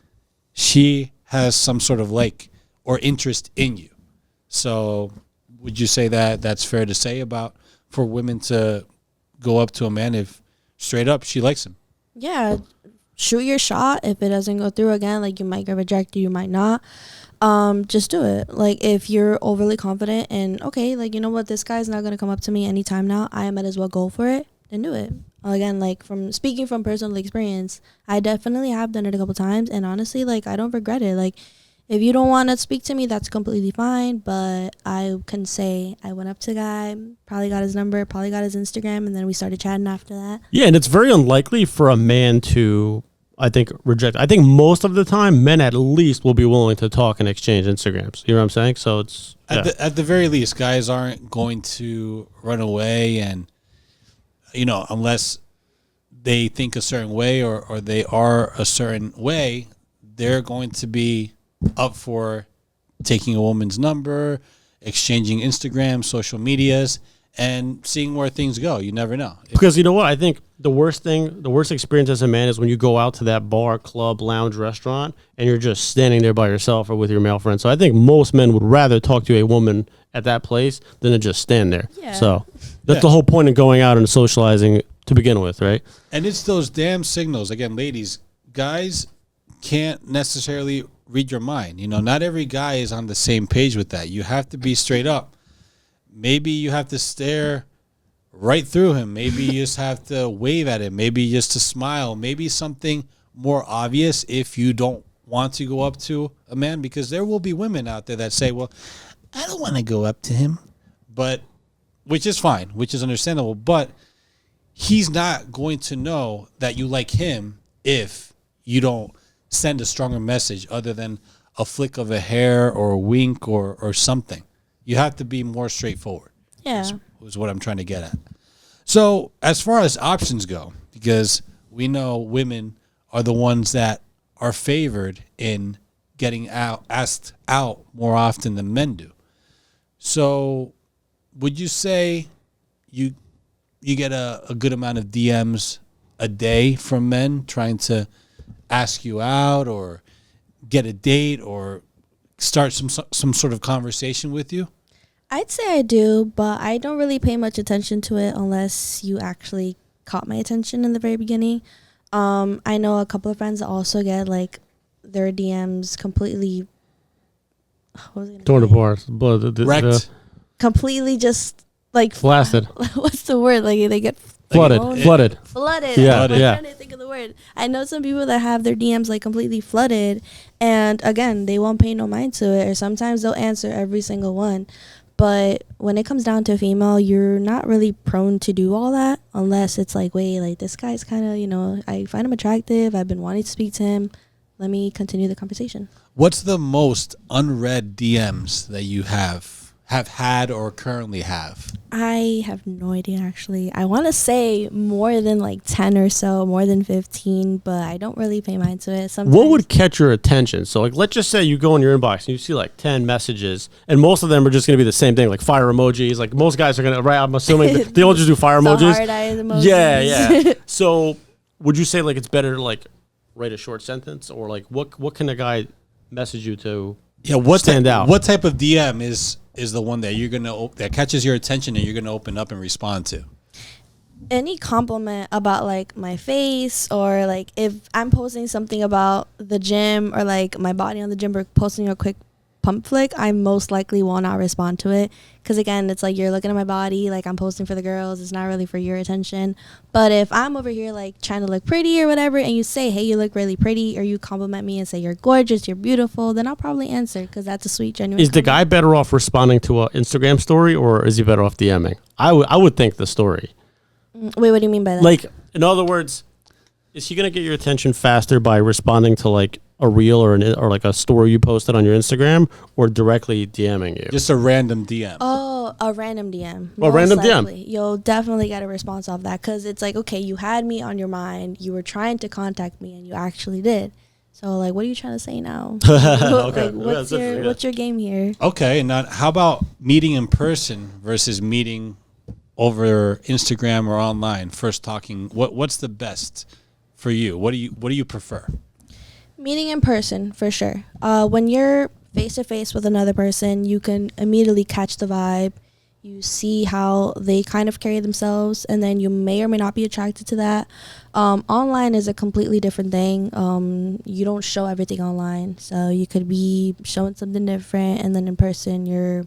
she has some sort of like or interest in you. So would you say that that's fair to say about for women to go up to a man if straight up she likes him? Yeah, shoot your shot. If it doesn't go through again, like you might get rejected, you might not. Just do it. Like if you're overly confident and okay, like you know what, this guy's not gonna come up to me anytime now, I might as well go for it, then do it. Again, like from speaking from personal experience, I definitely have done it a couple times, and honestly, like I don't regret it. Like if you don't want to speak to me, that's completely fine, but I can say I went up to the guy, probably got his number, probably got his Instagram, and then we started chatting after that. Yeah, and it's very unlikely for a man to, I think, reject. I think most of the time, men at least will be willing to talk and exchange Instagrams. You know what I'm saying? So it's at the very least, guys aren't going to run away, and unless they think a certain way or they are a certain way, they're going to be up for taking a woman's number, exchanging Instagram, social medias, and seeing where things go. You never know. Because you know what? I think the worst experience as a man is when you go out to that bar, club, lounge, restaurant, and you're just standing there by yourself or with your male friend. So I think most men would rather talk to a woman at that place than to just stand there. Yeah. So that's the whole point of going out and socializing to begin with, right? And it's those damn signals. Again, ladies, guys can't necessarily read your mind. Not every guy is on the same page with that. You have to be straight up. Maybe you have to stare right through him. Maybe you just have to wave at him. Maybe just to smile. Maybe something more obvious if you don't want to go up to a man, because there will be women out there that say, well, I don't want to go up to him, but which is fine, which is understandable, but he's not going to know that you like him if you don't send a stronger message other than a flick of a hair or a wink or something. You have to be more straightforward. Yeah. Is what I'm trying to get at. So as far as options go, because we know women are the ones that are favored in getting asked out more often than men do. So would you say you get a good amount of DMs a day from men trying to ask you out or get a date or start some sort of conversation with you? I'd say I do, but I don't really pay much attention to it unless you actually caught my attention in the very beginning. I know a couple of friends that also get like their DMs completely torn apart, Wrecked. completely just like blasted. What's the word? Like they get Flooded. flooded. Yeah, I'm yeah. trying to think of the word. I know some people that have their DMs like completely flooded, and again, they won't pay no mind to it, or sometimes they'll answer every single one. But when it comes down to a female, you're not really prone to do all that unless it's like, wait, like this guy's kind of, I find him attractive. I've been wanting to speak to him. Let me continue the conversation. What's the most unread DMs that you have had or currently have? I have no idea, actually. I want to say more than like 10 or so, more than 15, but I don't really pay mind to it. Sometimes. What would catch your attention? So, like, let's just say you go in your inbox and you see like 10 messages, and most of them are just going to be the same thing, like fire emojis. Like most guys are going to, right? I'm assuming they all just do fire emojis. Hard eyes emojis. Yeah. So, would you say like it's better to like write a short sentence, or like what can a guy message you to? Yeah, what stand out? What type of DM is the one that you're gonna that catches your attention and you're gonna open up and respond to? Any compliment about like my face, or like if I'm posting something about the gym or like my body on the gym, or posting a quick pump flick, I most likely will not respond to it, because again, it's like you're looking at my body, like I'm posting for the girls, it's not really for your attention. But if I'm over here like trying to look pretty or whatever, and you say, hey, you look really pretty, or you compliment me and say you're gorgeous, you're beautiful, then I'll probably answer, because that's a sweet, genuine Is the guy compliment. better off responding to an Instagram story, or is he better off DMing? I would think the story. Wait, what do you mean by that? Like, in other words, is he gonna get your attention faster by responding to like a reel or like a story you posted on your Instagram, or directly DMing you? Just a random DM. Oh, a random DM. Well, random DM. likely. You'll definitely get a response off that, because it's like, okay, you had me on your mind, you were trying to contact me, and you actually did. So, like, what are you trying to say now? Okay. Like, what's your game here? Okay, now how about meeting in person versus meeting over Instagram or online? First talking, what's the best for you? What do you prefer? Meeting in person, for sure. When you're face to face with another person, you can immediately catch the vibe. You see how they kind of carry themselves, and then you may or may not be attracted to that. Online is a completely different thing. You don't show everything online, so you could be showing something different, and then in person you're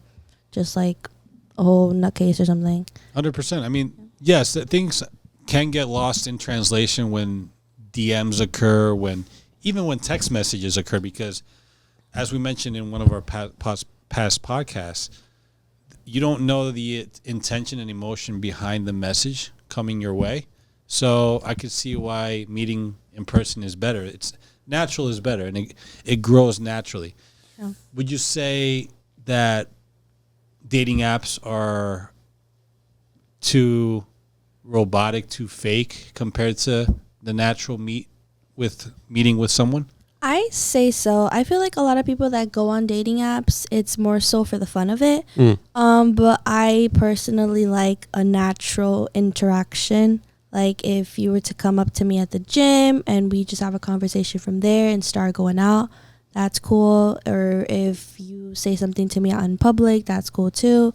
just like a whole nutcase or something. 100%. I mean, yes, things can get lost in translation when DMs occur, even when text messages occur, because as we mentioned in one of our past podcasts, you don't know the intention and emotion behind the message coming your way. So I could see why meeting in person is better. It's natural is better, and it grows naturally. Yeah. Would you say that dating apps are too robotic, too fake compared to the natural meeting with someone? I say so. I feel like a lot of people that go on dating apps, it's more so for the fun of it. But I personally like a natural interaction. Like if you were to come up to me at the gym and we just have a conversation from there and start going out, that's cool. Or if you say something to me out in public, that's cool too.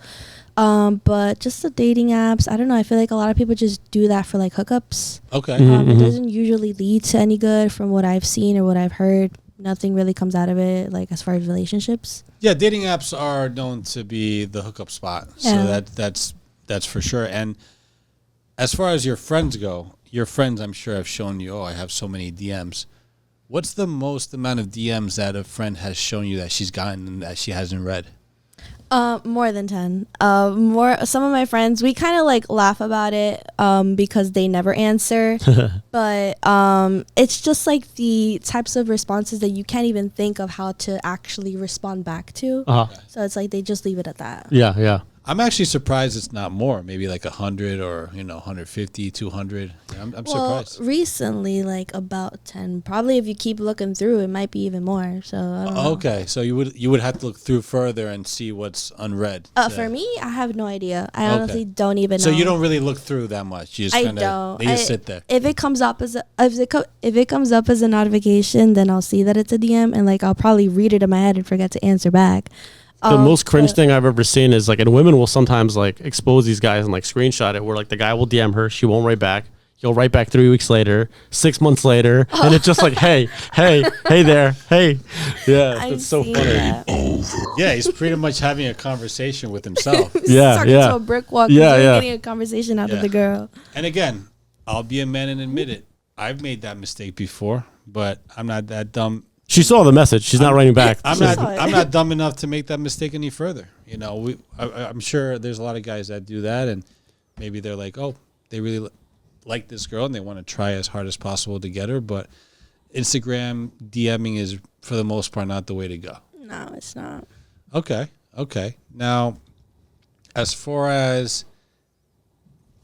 But just the dating apps, I don't know. I feel like a lot of people just do that for like hookups. Okay. It doesn't usually lead to any good from what I've seen or what I've heard. Nothing really comes out of it, like as far as relationships. Yeah, dating apps are known to be the hookup spot. Yeah. So that's for sure. And as far as your friends go, your friends I'm sure have shown you, I have so many DMs. What's the most amount of DMs that a friend has shown you that she's gotten and that she hasn't read? More than 10. Some of my friends, we kind of like laugh about it because they never answer. But it's just like the types of responses that you can't even think of how to actually respond back to. So it's like they just leave it at that. Yeah. I'm actually surprised it's not more, maybe like 100 or 150, 200. I'm surprised. Recently, like about 10. Probably if you keep looking through, it might be even more. So I don't know. Okay, so you would have to look through further and see what's unread. For me, I have no idea. I honestly don't even know. So you don't really look through that much. You just they just sit there. If it comes up as if it comes up as a notification, then I'll see that it's a DM, and like I'll probably read it in my head and forget to answer back. The most cringe thing I've ever seen is like, and women will sometimes like expose these guys and like screenshot it, where like the guy will DM her, she won't write back. He'll write back 3 weeks later, 6 months later, and it's just like, hey there, hey. Yeah, it's so funny. Yeah, he's pretty much having a conversation with himself. Talking to a brick wall. Getting a conversation out of the girl. And again, I'll be a man and admit it. I've made that mistake before, but I'm not that dumb. She saw the message. She's not writing back. I'm not dumb enough to make that mistake any further. I'm sure there's a lot of guys that do that, and maybe they're like, oh, they really like this girl and they want to try as hard as possible to get her. But Instagram DMing is, for the most part, not the way to go. No, it's not. Okay. Now, as far as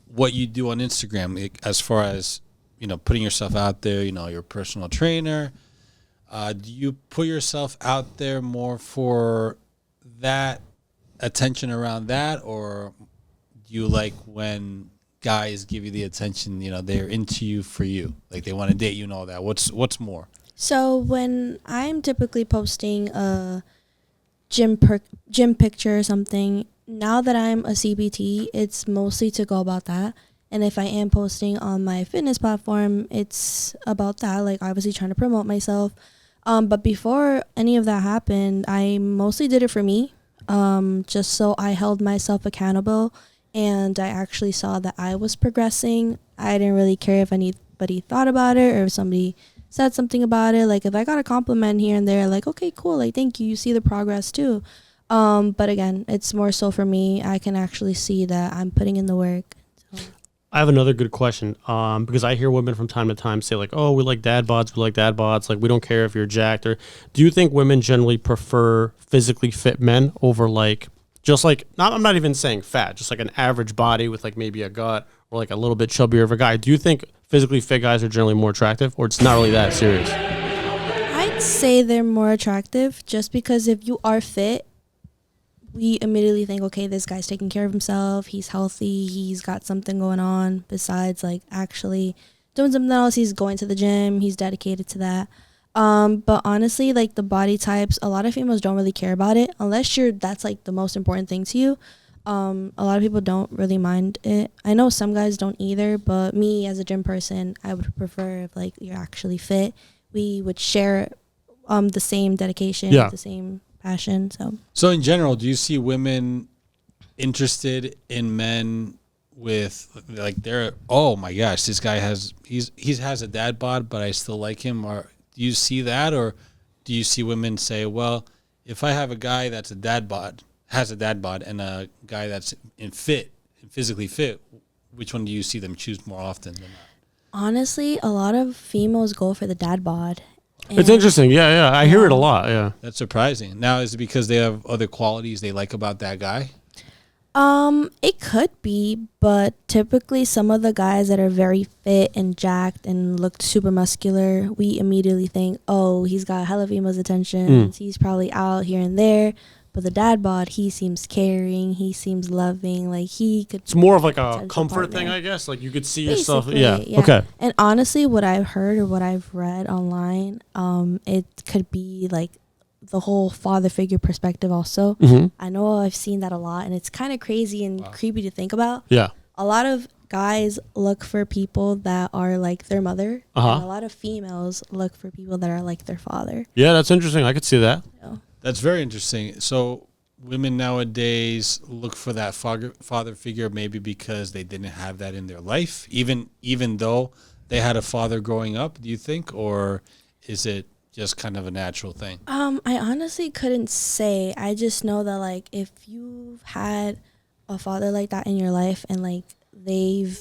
what you do on Instagram, as far as putting yourself out there, your personal trainer. Do you put yourself out there more for that attention around that, or do you like when guys give you the attention, they're into you for you, like they want to date you and all that? What's more? So when I'm typically posting a gym picture or something, now that I'm a CBT, it's mostly to go about that. And if I am posting on my fitness platform, it's about that, like obviously trying to promote myself. But before any of that happened, I mostly did it for me, just so I held myself accountable and I actually saw that I was progressing. I didn't really care if anybody thought about it or if somebody said something about it. Like if I got a compliment here and there, like, okay, cool, like thank you, you see the progress too. But again, it's more so for me. I can actually see that I'm putting in the work. So. I have another good question, because I hear women from time to time say like, oh, we like dad bods, like we don't care if you're jacked. Or do you think women generally prefer physically fit men over like, just like, I'm not even saying fat, just like an average body with like maybe a gut or like a little bit chubbier of a guy? Do you think physically fit guys are generally more attractive, or it's not really that serious? I'd say they're more attractive just because if you are fit, we immediately think, okay, this guy's taking care of himself. He's healthy. He's got something going on besides like actually doing something else. He's going to the gym. He's dedicated to that. But honestly, like the body types, a lot of females don't really care about it unless that's like the most important thing to you. A lot of people don't really mind it. I know some guys don't either, but me as a gym person, I would prefer if like you're actually fit. We would share the same dedication, the same passion. So in general, do you see women interested in men with like they're, oh my gosh, this guy has he has a dad bod, but I still like him? Or do you see that, or do you see women say, well, if I have a guy that's a dad bod, has a dad bod, and a guy that's physically fit, which one do you see them choose more often than not? Honestly, a lot of females go for the dad bod. It's interesting. Yeah. I hear it a lot. Yeah. That's surprising. Now, is it because they have other qualities they like about that guy? It could be, but typically some of the guys that are very fit and jacked and looked super muscular, we immediately think, oh, he's got hella females' attention. He's probably out here and there. But the dad bod, he seems caring. He seems loving. Like he could. It's more of like a comfort thing, I guess. Like you could see yourself. Yeah. Okay. And honestly, what I've heard or what I've read online, it could be like the whole father figure perspective also. I know I've seen that a lot, and it's kind of crazy and creepy to think about. Yeah. A lot of guys look for people that are like their mother, and a lot of females look for people that are like their father. Yeah, that's interesting. I could see that. So. That's very interesting. So women nowadays look for that father figure maybe because they didn't have that in their life, even though they had a father growing up, do you think? Or is it just kind of a natural thing? I honestly couldn't say. I just know that like if you've had a father like that in your life and like they've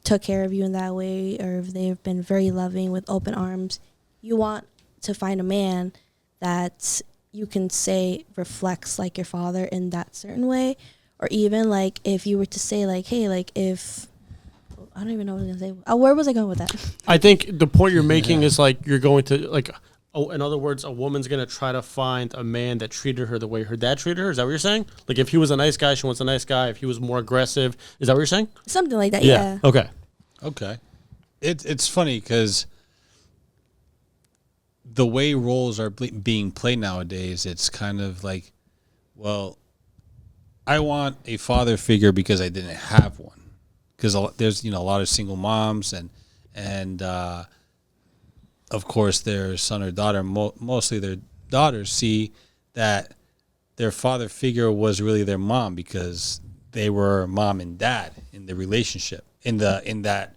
took care of you in that way, or if they've been very loving with open arms, you want to find a man that you can say reflects like your father in that certain way. Or even like if you were to say like, hey, like if I don't even know what I was gonna say. Where was I going with that? I think the point you're making is like you're going to like, in other words, a woman's gonna try to find a man that treated her the way her dad treated her. Is that what you're saying? Like if he was a nice guy, she wants a nice guy. If he was more aggressive, is that what you're saying? Something like that. Yeah. Okay. It's funny because the way roles are being played nowadays, it's kind of like, well, I want a father figure because I didn't have one. Because there's a lot of single moms and of course their son or daughter, mostly their daughters, see that their father figure was really their mom because they were mom and dad in the relationship, in that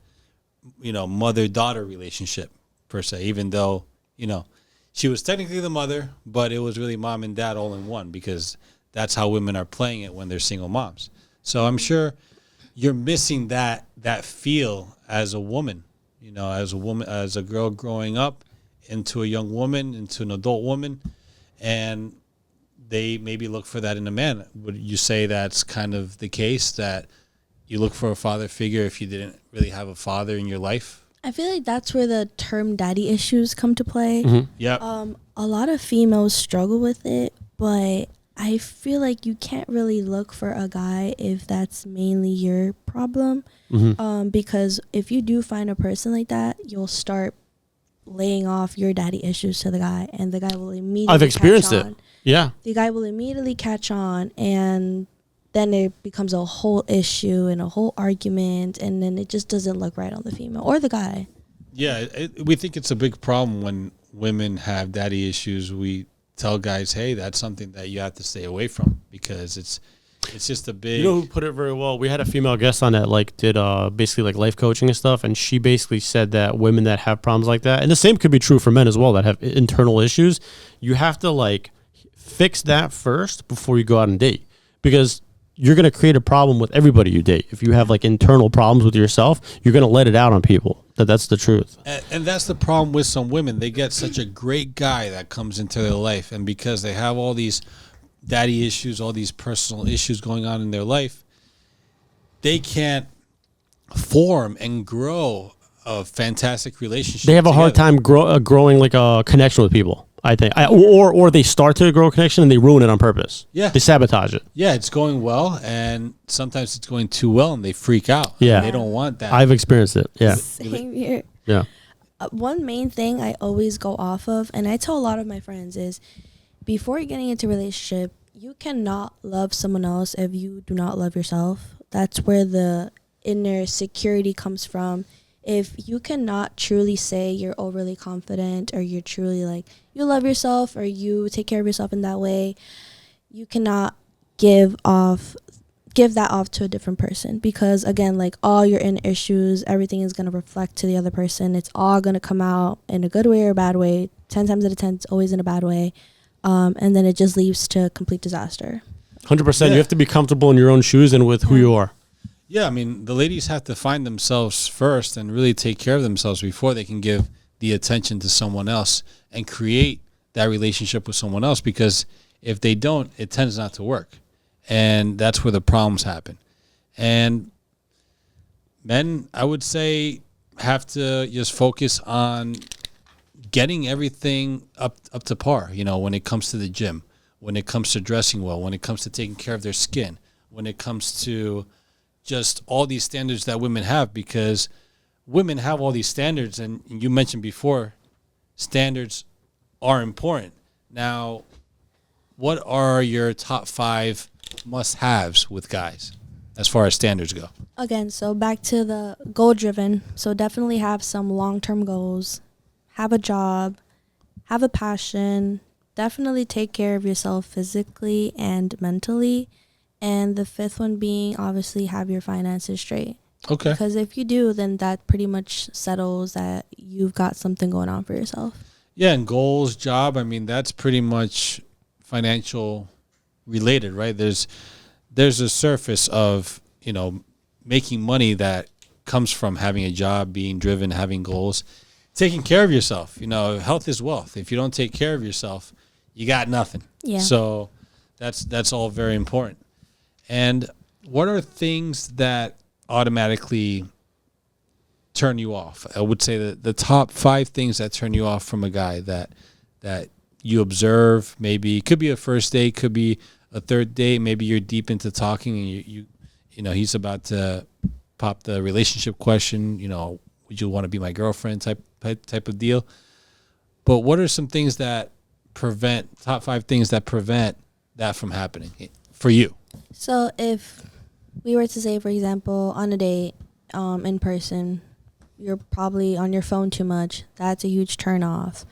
mother-daughter relationship per se, even though she was technically the mother, but it was really mom and dad all in one because that's how women are playing it when they're single moms. So I'm sure you're missing that feel as a woman, as a girl growing up into a young woman, into an adult woman, and they maybe look for that in a man. Would you say that's kind of the case, that you look for a father figure if you didn't really have a father in your life? I feel like that's where the term daddy issues come to play. Yeah. A lot of females struggle with it, but I feel like you can't really look for a guy if that's mainly your problem. Because if you do find a person like that, you'll start laying off your daddy issues to the guy, and the guy will immediately I've experienced catch it. on. Yeah. The guy will immediately catch on, and then it becomes a whole issue and a whole argument, and then it just doesn't look right on the female or the guy. Yeah, we think it's a big problem when women have daddy issues. We tell guys, hey, that's something that you have to stay away from because it's just a big... You know who put it very well? We had a female guest on that did basically like life coaching and stuff, and she basically said that women that have problems like that, and the same could be true for men as well that have internal issues, you have to fix that first before you go out and date, because you're going to create a problem with everybody you date. If you have internal problems with yourself, you're going to let it out on people. That's the truth. And that's the problem with some women. They get such a great guy that comes into their life, and because they have all these daddy issues, all these personal issues going on in their life, they can't form and grow a fantastic relationship. They have a hard time growing a connection with people, I think. Or they start to grow a connection and they ruin it on purpose. Yeah. They sabotage it. Yeah, it's going well, and sometimes it's going too well, and they freak out. Yeah. They don't want that. I've experienced it. Yeah. Same here. Yeah. One main thing I always go off of, and I tell a lot of my friends, is before getting into a relationship, you cannot love someone else if you do not love yourself. That's where the inner security comes from. If you cannot truly say you're overly confident, or you're truly like, you love yourself, or you take care of yourself in that way, you cannot give that off to a different person, because again, like, all your inner issues, everything is going to reflect to the other person. It's all going to come out in a good way or a bad way. 10 times out of 10, it's always in a bad way. And then it just leads to complete disaster. 100%. Yeah. You have to be comfortable in your own shoes and with who you are. Yeah, I mean, the ladies have to find themselves first and really take care of themselves before they can give the attention to someone else and create that relationship with someone else, because if they don't, it tends not to work. And that's where the problems happen. And men, I would say, have to just focus on getting everything up to par, you know, when it comes to the gym, when it comes to dressing well, when it comes to taking care of their skin, when it comes to just all these standards that women have, because women have all these standards. And you mentioned before, standards are important. Now, what are your top 5 must-haves with guys as far as standards go? Again, so back to the goal-driven. So definitely have some long-term goals. Have a job. Have a passion. Definitely take care of yourself physically and mentally. And the 5th one being, obviously, have your finances straight. Okay. Because if you do, then that pretty much settles that you've got something going on for yourself. Yeah, and goals, job, I mean, that's pretty much financial related, right? There's a surface of, you know, making money that comes from having a job, being driven, having goals, taking care of yourself. You know, health is wealth. If you don't take care of yourself, you got nothing. Yeah. So that's all very important. And what are things that automatically turn you off? I would say that the top 5 things that turn you off from a guy that you observe. Maybe it could be a first date, could be a third date. Maybe you're deep into talking and you know, he's about to pop the relationship question, you know, would you want to be my girlfriend type of deal. But what are some things that top 5 things that prevent that from happening for you? So if we were to say, for example, on a date, in person, you're probably on your phone too much. That's a huge turn off.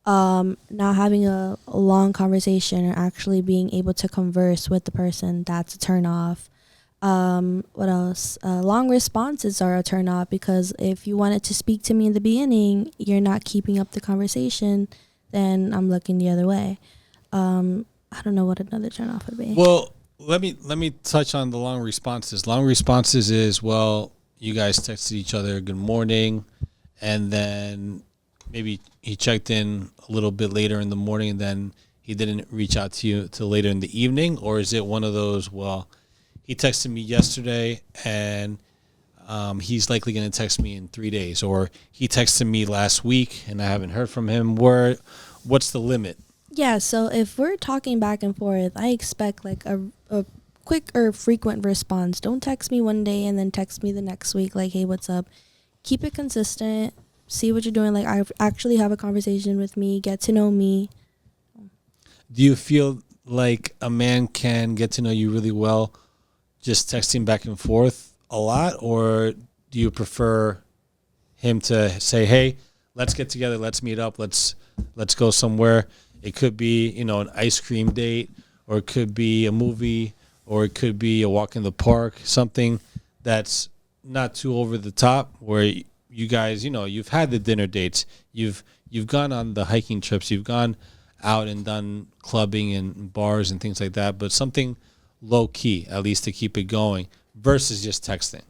Not having a long conversation or actually being able to converse with the person, that's a turn off. What else? Long responses are a turn off, because if you wanted to speak to me in the beginning, you're not keeping up the conversation, then I'm looking the other way. I don't know what another turn off would be. Well, let me touch on the long responses. Long responses is, well, you guys texted each other good morning, and then maybe he checked in a little bit later in the morning, and then he didn't reach out to you till later in the evening? Or is it one of those, well, he texted me yesterday and he's likely going to text me in 3 days, or he texted me last week and I haven't heard from him? What's the limit? Yeah, so if we're talking back and forth, I expect like a quick or frequent response. Don't text me one day and then text me the next week like, hey, what's up? Keep it consistent. See what you're doing. Like, I actually have a conversation with me. Get to know me. Do you feel like a man can get to know you really well just texting back and forth a lot? Or do you prefer him to say, hey, let's get together, let's meet up, let's go somewhere? It could be, you know, an ice cream date, or it could be a movie, or it could be a walk in the park, something that's not too over the top, where you guys, you know, you've had the dinner dates, you've gone on the hiking trips, you've gone out and done clubbing and bars and things like that, but something low key, at least to keep it going, versus just texting.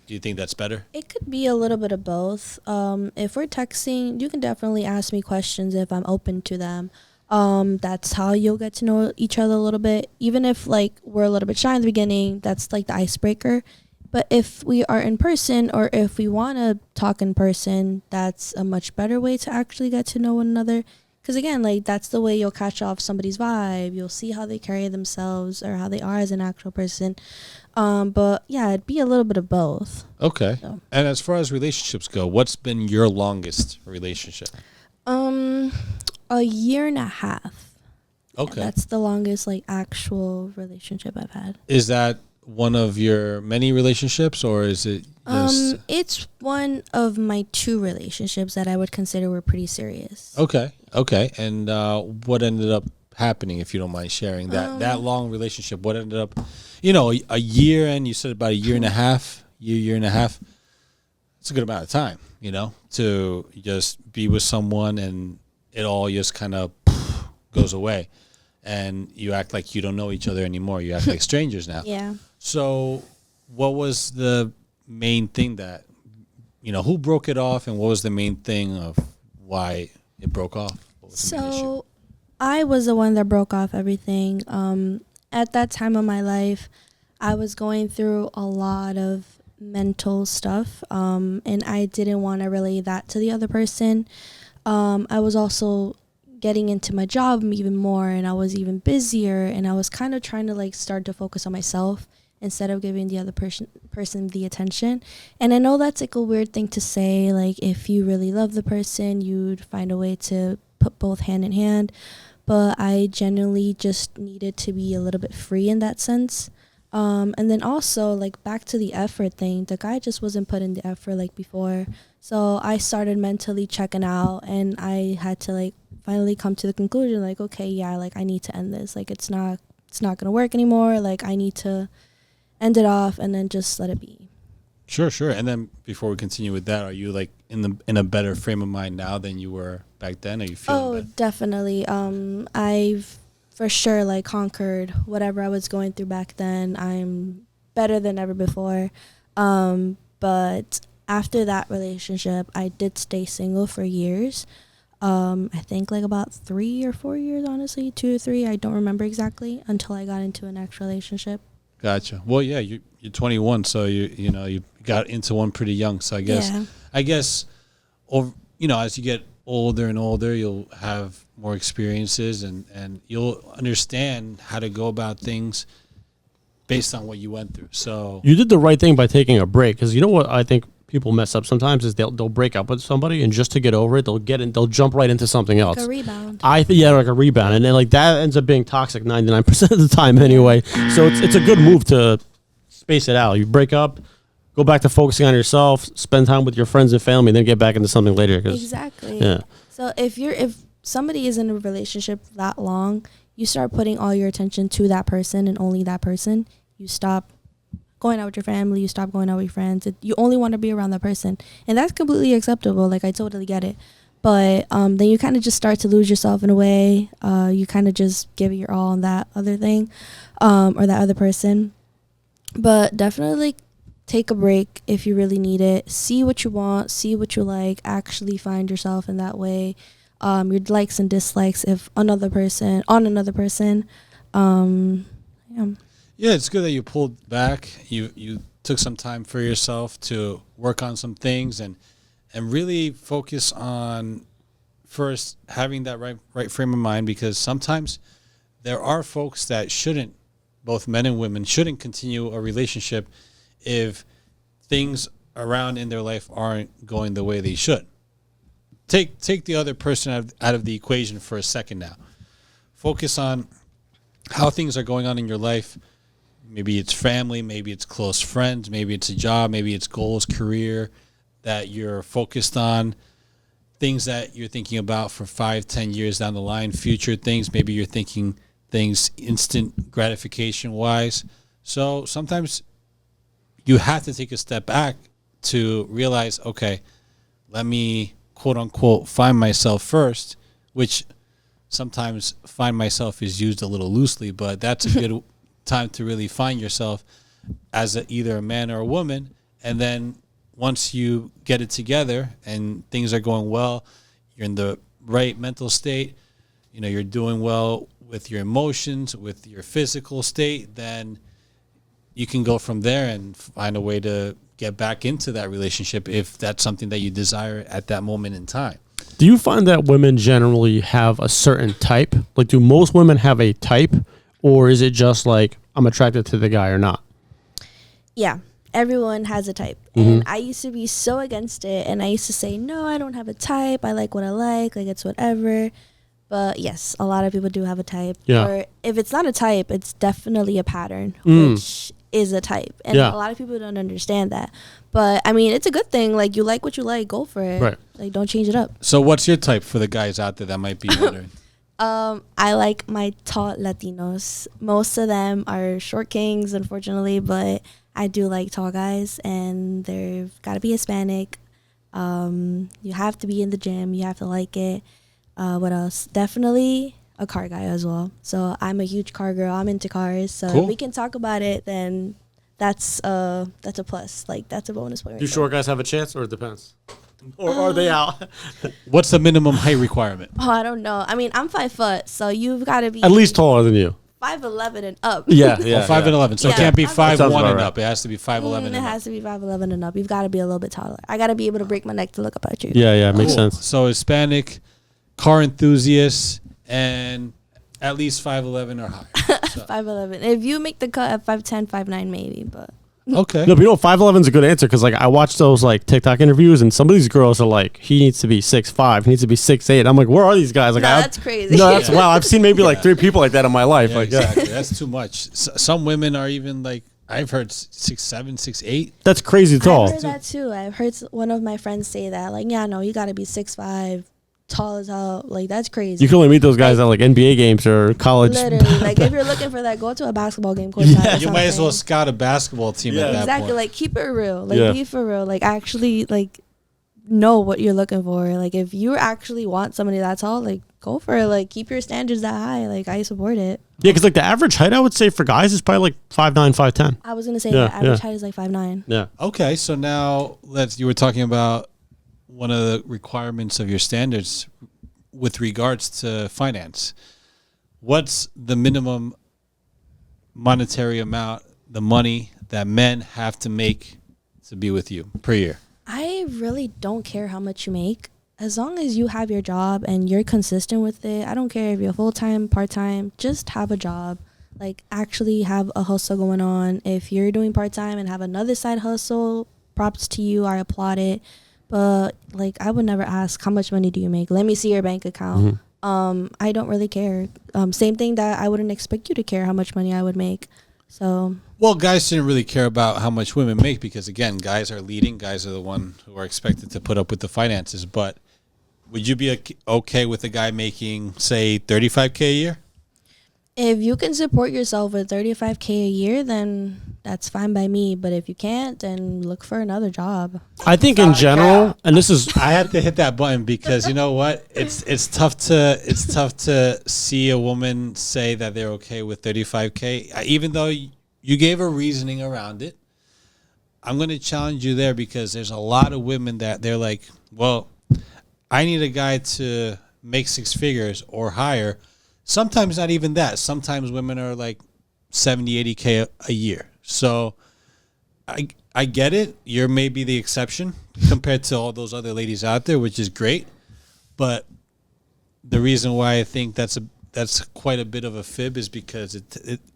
Do you think that's better? It could be a little bit of both. If we're texting, you can definitely ask me questions if I'm open to them. That's how you'll get to know each other a little bit. Even if like we're a little bit shy in the beginning, that's like the icebreaker. But if we are in person, or if we want to talk in person, that's a much better way to actually get to know one another. Because again, like, that's the way you'll catch off somebody's vibe. You'll see how they carry themselves or how they are as an actual person. But yeah, it'd be a little bit of both. Okay. So. And as far as relationships go, what's been your longest relationship? A year and a half. Okay. That's the longest like actual relationship I've had. Is that one of your many relationships, or is it just It's one of my 2 relationships that I would consider were pretty serious. okay? Okay. And what ended up happening, if you don't mind sharing that long relationship? What ended up, a year, and you said about a year and a half, year and a half. It's a good amount of time, to just be with someone and it all just kind of goes away, and you act like you don't know each other anymore. You act like strangers now. Yeah. So, what was the main thing that, who broke it off, and what was the main thing of why it broke off? What was the main issue? So I was the one that broke off everything. At that time of my life, I was going through a lot of mental stuff, and I didn't want to relay that to the other person. I was also getting into my job even more, and I was even busier, and I was kind of trying to like start to focus on myself instead of giving the other person the attention. And I know that's like a weird thing to say, like if you really love the person, you'd find a way to put both hand in hand, but I genuinely just needed to be a little bit free in that sense. And then also like back to the effort thing, the guy just wasn't putting the effort like before. So I started mentally checking out, and I had to like finally come to the conclusion like, okay, yeah, like I need to end this. Like it's not going to work anymore. Like I need to end it off and then just let it be. Sure. And then before we continue with that, are you like in a better frame of mind now than you were back then? Are you feeling better? Definitely. I've for sure like conquered whatever I was going through back then. I'm better than ever before. But after that relationship, I did stay single for years. I think like about 3 or 4 years, honestly, 2 or 3. I don't remember exactly until I got into a next relationship. Gotcha. Well, yeah, you're 21, so you got into one pretty young. So I guess, over, as you get older and older, you'll have more experiences, and you'll understand how to go about things based on what you went through. So You did the right thing by taking a break, because you know what I think people mess up sometimes is they'll break up with somebody, and just to get over it, they'll jump right into something else. Like a rebound. Like a rebound, and then like that ends up being toxic 99% of the time anyway. So it's a good move to space it out. You break up, go back to focusing on yourself, spend time with your friends and family, and then get back into something later. Exactly. Yeah. So if somebody is in a relationship that long, you start putting all your attention to that person and only that person. You stop going out with your family, you stop going out with your friends. You only want to be around that person, and that's completely acceptable. Like I totally get it, but then you kind of just start to lose yourself in a way. You kind of just give it your all on that other thing, or that other person. But definitely take a break if you really need it. See what you want, see what you like. Actually find yourself in that way. Your likes and dislikes on another person. Yeah. yeah, it's good that you pulled back. You took some time for yourself to work on some things and really focus on first having that right frame of mind, because sometimes there are folks that shouldn't, both men and women, shouldn't continue a relationship if things around in their life aren't going the way they should. Take the other person out of the equation for a second now. Focus on how things are going on in your life. Maybe it's family, maybe it's close friends, maybe it's a job, maybe it's goals, career that you're focused on, things that you're thinking about for 5-10 years down the line, future things. Maybe you're thinking things instant gratification wise. So sometimes you have to take a step back to realize, okay, let me quote unquote find myself first, which sometimes find myself is used a little loosely, but that's a good time to really find yourself as either a man or a woman. And then once you get it together and things are going well, you're in the right mental state, you're doing well with your emotions, with your physical state, then you can go from there and find a way to get back into that relationship if that's something that you desire at that moment in time. Do you find that women generally have a certain type? Like, do most women have a type, or is it just like, I'm attracted to the guy or not? Yeah, everyone has a type. And I used to be so against it, and I used to say, no, I don't have a type. I like what I like it's whatever. But yes, a lot of people do have a type. Yeah. Or if it's not a type, it's definitely a pattern, which is a type. And Yeah. a lot of people don't understand that. But I mean, it's a good thing. Like, you like what you like, go for it. Right. Like, don't change it up. So what's your type for the guys out there that might be wondering? I like my tall Latinos. Most of them are short kings, unfortunately, but I do like tall guys, and they've got to be Hispanic. You have to be in the gym. You have to like it. What else? Definitely a car guy as well. So I'm a huge car girl. I'm into cars. So Cool. if we can talk about it, then that's a plus. Like, that's a bonus point. Do short guys have a chance, or it depends? Or are they out? What's the minimum height requirement? Oh, I don't know. I mean, I'm 5 foot, so you've got to be At least taller than you. 5'11" and up. Yeah, yeah. 5'11". So it Yeah. can't be That 5'1" sounds about and right. up. It has to be 5'11" It and up. has to be 5'11" and up. You've got to be a little bit taller. I got to be able to break my neck to look up at you. Yeah, yeah, makes Cool. sense. So Hispanic, car enthusiast, and at least 5'11" or higher. So, 5'11". If you make the cut at 5'10", 5'9", maybe, but okay. No, but you know, 5'11" is a good answer because, like, I watch those like TikTok interviews, and some of these girls are like, he needs to be 6'5", he needs to be 6'8". I'm like, where are these guys? Like, no, I, that's crazy. no, that's Yeah. wow. I've seen maybe like 3 people like that in my life. Yeah, like, exactly. That's too much. Some women are even like, I've heard 6'7", 6'8". that's crazy tall. I've heard that too. I've heard one of my friends say that. Like, yeah, no, you got to be 6'5", tall as hell. Like, that's crazy. You can only meet those guys at like NBA games or college. Literally, like, if you're looking for that, go to a basketball game. Court Yeah. You might as well scout a basketball team Yeah. at that Exactly. point. Like, keep it real. Like, Yeah. be for real. Like, actually, like, know what you're looking for. Like, if you actually want somebody that tall, like, go for it. Like, keep your standards that high. Like, I support it. Yeah, because like the average height I would say for guys is probably like 5'9", 5'10". I was gonna say Yeah, that average yeah. height is like 5'9". Yeah. Okay, so now you were talking about one of the requirements of your standards with regards to finance. What's the minimum monetary amount, the money that men have to make to be with you per year? I really don't care how much you make. As long as you have your job and you're consistent with it, I don't care if you're full-time, part-time, just have a job. Like, actually have a hustle going on. If you're doing part-time and have another side hustle, props to you, I applaud it. But, like, I would never ask, how much money do you make? Let me see your bank account. I don't really care. Same thing that I wouldn't expect you to care how much money I would make. So, Well, guys shouldn't really care about how much women make because, again, guys are leading. Guys are the one who are expected to put up with the finances. But would you be okay with a guy making, say, $35K a year? if you can support yourself with $35K a year, then that's fine by me. But if you can't, then look for another job. I think in general, and this is I had to hit that button because you know what? It's tough to see a woman say that they're okay with 35K, even though you gave a reasoning around it. I'm going to challenge you there because there's a lot of women that they're like, well, I need a guy to make 6 figures or higher. Sometimes not even that. Sometimes women are like 70, 80K a year. So I get it. You're maybe the exception compared to all those other ladies out there, which is great. But the reason why I think that's quite a bit of a fib is because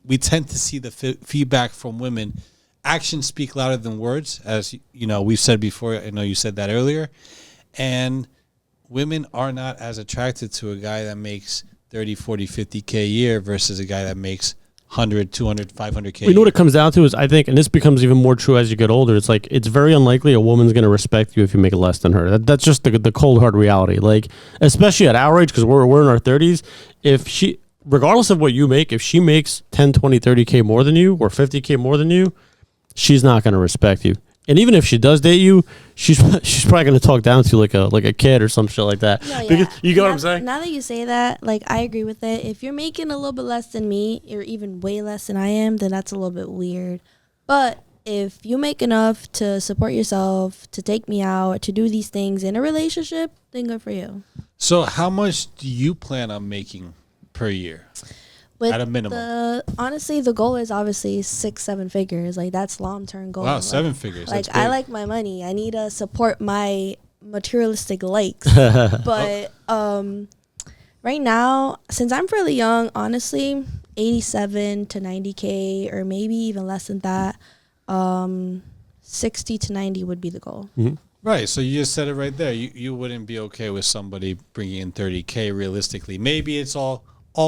we tend to see the feedback from women. Actions speak louder than words, as you know we've said before. I know you said that earlier, and women are not as attracted to a guy that makes 30, 40, 50K a year versus a guy that makes 100, 200, 500K. You know what it comes down to is, I think, and this becomes even more true as you get older, it's like it's very unlikely a woman's going to respect you if you make less than her. That's just the cold hard reality. Like, especially at our age, because we're in our 30s, if she, regardless of what you make, if she makes 10, 20, 30K more than you or 50K more than you, she's not going to respect you. And even if she does date you, she's probably going to talk down to you like a kid or some shit like that. No, Because, yeah. you get what I'm saying? Now that you say that, like, I agree with it. If you're making a little bit less than me, or even way less than I am, then that's a little bit weird. But if you make enough to support yourself, to take me out, to do these things in a relationship, then good for you. So how much do you plan on making per year? With At a minimum. Honestly, the goal is obviously 6-7 figures. Like, that's long-term goal. Wow, Like, 7 figures. Like, That's I big. like my money. I need to support my materialistic likes. But right now, since I'm fairly young, honestly, 87 to 90K, or maybe even less than that, 60 to 90 would be the goal. Right. So you just said it right there. You wouldn't be okay with somebody bringing in 30K realistically. Maybe it's all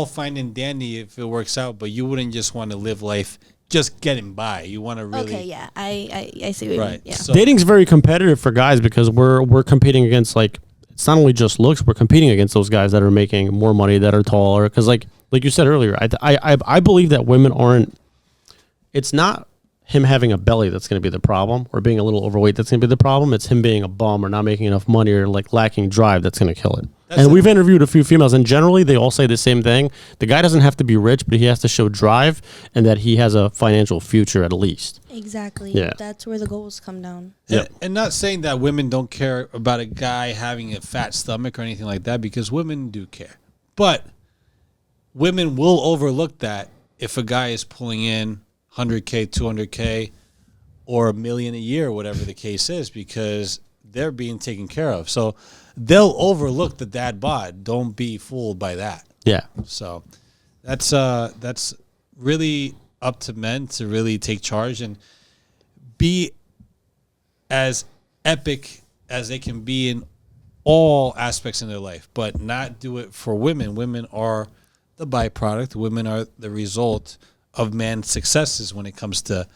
fine and dandy if it works out, but you wouldn't just want to live life just getting by. You want to really. Okay, yeah, I see what you mean. Yeah. So, Dating's very competitive for guys because we're competing against, like, it's not only just looks, we're competing against those guys that are making more money, that are taller. Because like you said earlier, I believe that women aren't. It's not him having a belly that's going to be the problem, or being a little overweight that's going to be the problem. It's him being a bum or not making enough money, or like lacking drive that's going to kill it. We've interviewed a few females, and generally they all say the same thing. The guy doesn't have to be rich, but he has to show drive and that he has a financial future at least. Exactly. Yeah. That's where the goals come down. and not saying that women don't care about a guy having a fat stomach or anything like that, because women do care. But women will overlook that if a guy is pulling in 100K, 200K, or $1 million a year, whatever the case is, because they're being taken care of. So they'll overlook the dad bod. Don't be fooled by that. Yeah. So that's really up to men to really take charge and be as epic as they can be in all aspects in their life, but not do it for women. Women are the byproduct. Women are the result of man's successes when it comes to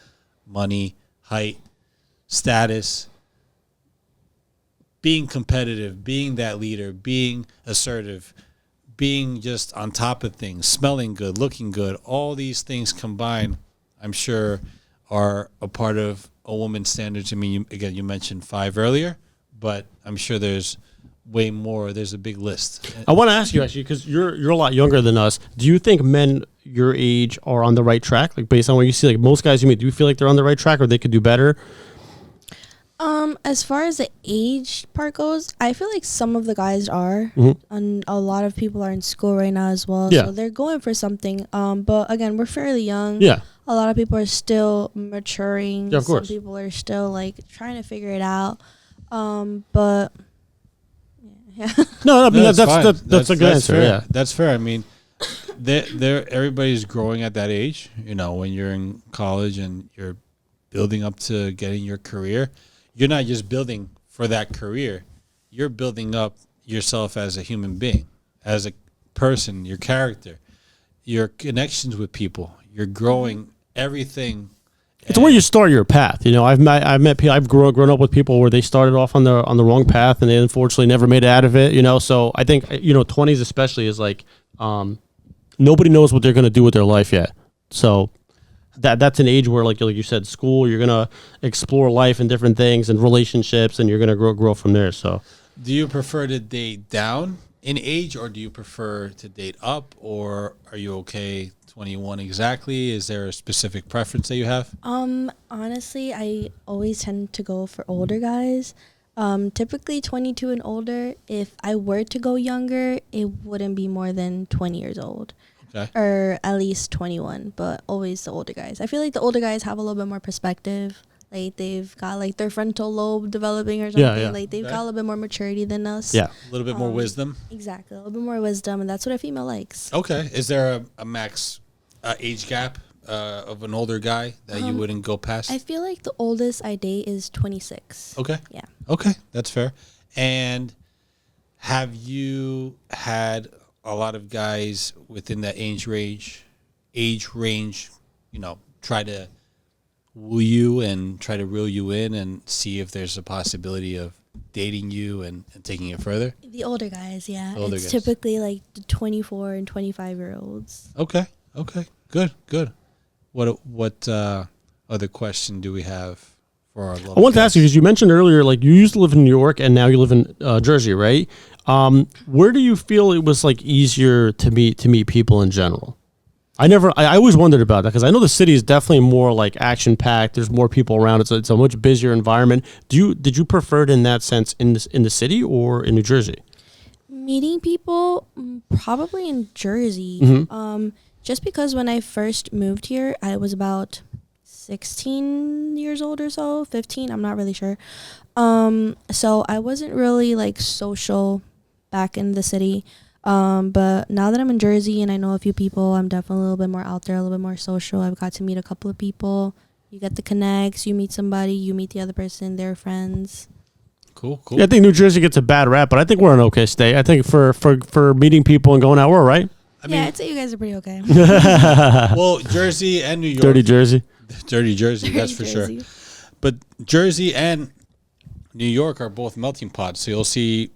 money, height, status, being competitive, being that leader, being assertive, being just on top of things, smelling good, looking good. All these things combined, I'm sure, are a part of a woman's standards. I mean, you mentioned 5 earlier, but I'm sure there's way more. There's a big list. I want to ask you, actually, because you're a lot younger than us. Do you think men your age are on the right track? Like, based on what you see, like most guys you meet, do you feel like they're on the right track, or they could do better? As far as the age part goes, I feel like some of the guys are, and a lot of people are in school right now as well. Yeah. So they're going for something. But again, we're fairly young. Yeah. A lot of people are still maturing. Yeah, of course. Some people are still like trying to figure it out. But yeah. No, I mean, No, that's a good answer. Fair. Yeah. That's fair. I mean, everybody's growing at that age. You know, when you're in college and you're building up to getting your career, you're not just building for that career. You're building up yourself as a human being, as a person, your character, your connections with people. You're growing everything. It's where you start your path. You know, I've met people. I've grown up with people where they started off on the wrong path, and they unfortunately never made it out of it. You know, so I think 20s especially is like nobody knows what they're going to do with their life yet. So that's an age where, like you said, school, you're gonna explore life and different things and relationships, and you're gonna grow from there. So, do you prefer to date down in age, or do you prefer to date up, or are you okay 21 exactly? Is there a specific preference that you have? Honestly, I always tend to go for older guys. Typically 22 and older. If I were to go younger, it wouldn't be more than 20 years old. Okay. Or at least 21, but always the older guys. I feel like the older guys have a little bit more perspective. Like, they've got like their frontal lobe developing or something. Yeah. Like, they've got a little bit more maturity than us. yeah. A little bit more wisdom. Exactly. A little bit more wisdom, and that's what a female likes. Okay. Is there a max age gap of an older guy that you wouldn't go past? I feel like the oldest I date is 26. Okay. Yeah. Okay. That's fair. And have you had a lot of guys within that age range, try to woo you and try to reel you in and see if there's a possibility of dating you and taking it further? The older guys, yeah. Older It's guys. typically like the 24 and 25-year-olds. Okay. Good. What other question do we have for our lovely I want to ask you, because you mentioned earlier, like, you used to live in New York and now you live in Jersey, right? Where do you feel it was like easier to meet people in general? I always wondered about that, because I know the city is definitely more like action packed. There's more people around. It's a much busier environment. Did you prefer it in that sense in the city or in New Jersey? Meeting people, probably in Jersey. Just because when I first moved here, I was about 16 years old or so, 15, I'm not really sure. So I wasn't really like social back in the city. But now that I'm in Jersey and I know a few people, I'm definitely a little bit more out there, a little bit more social. I've got to meet a couple of people. You get the connects, you meet somebody, you meet the other person, they're friends. Cool. Yeah, I think New Jersey gets a bad rap, but I think we're an okay state. I think for meeting people and going out, we're all right. I'd say you guys are pretty okay. Well, Jersey and New York. Dirty Jersey. Dirty Jersey, that's for Jersey. sure. But Jersey and New York are both melting pots. So you'll see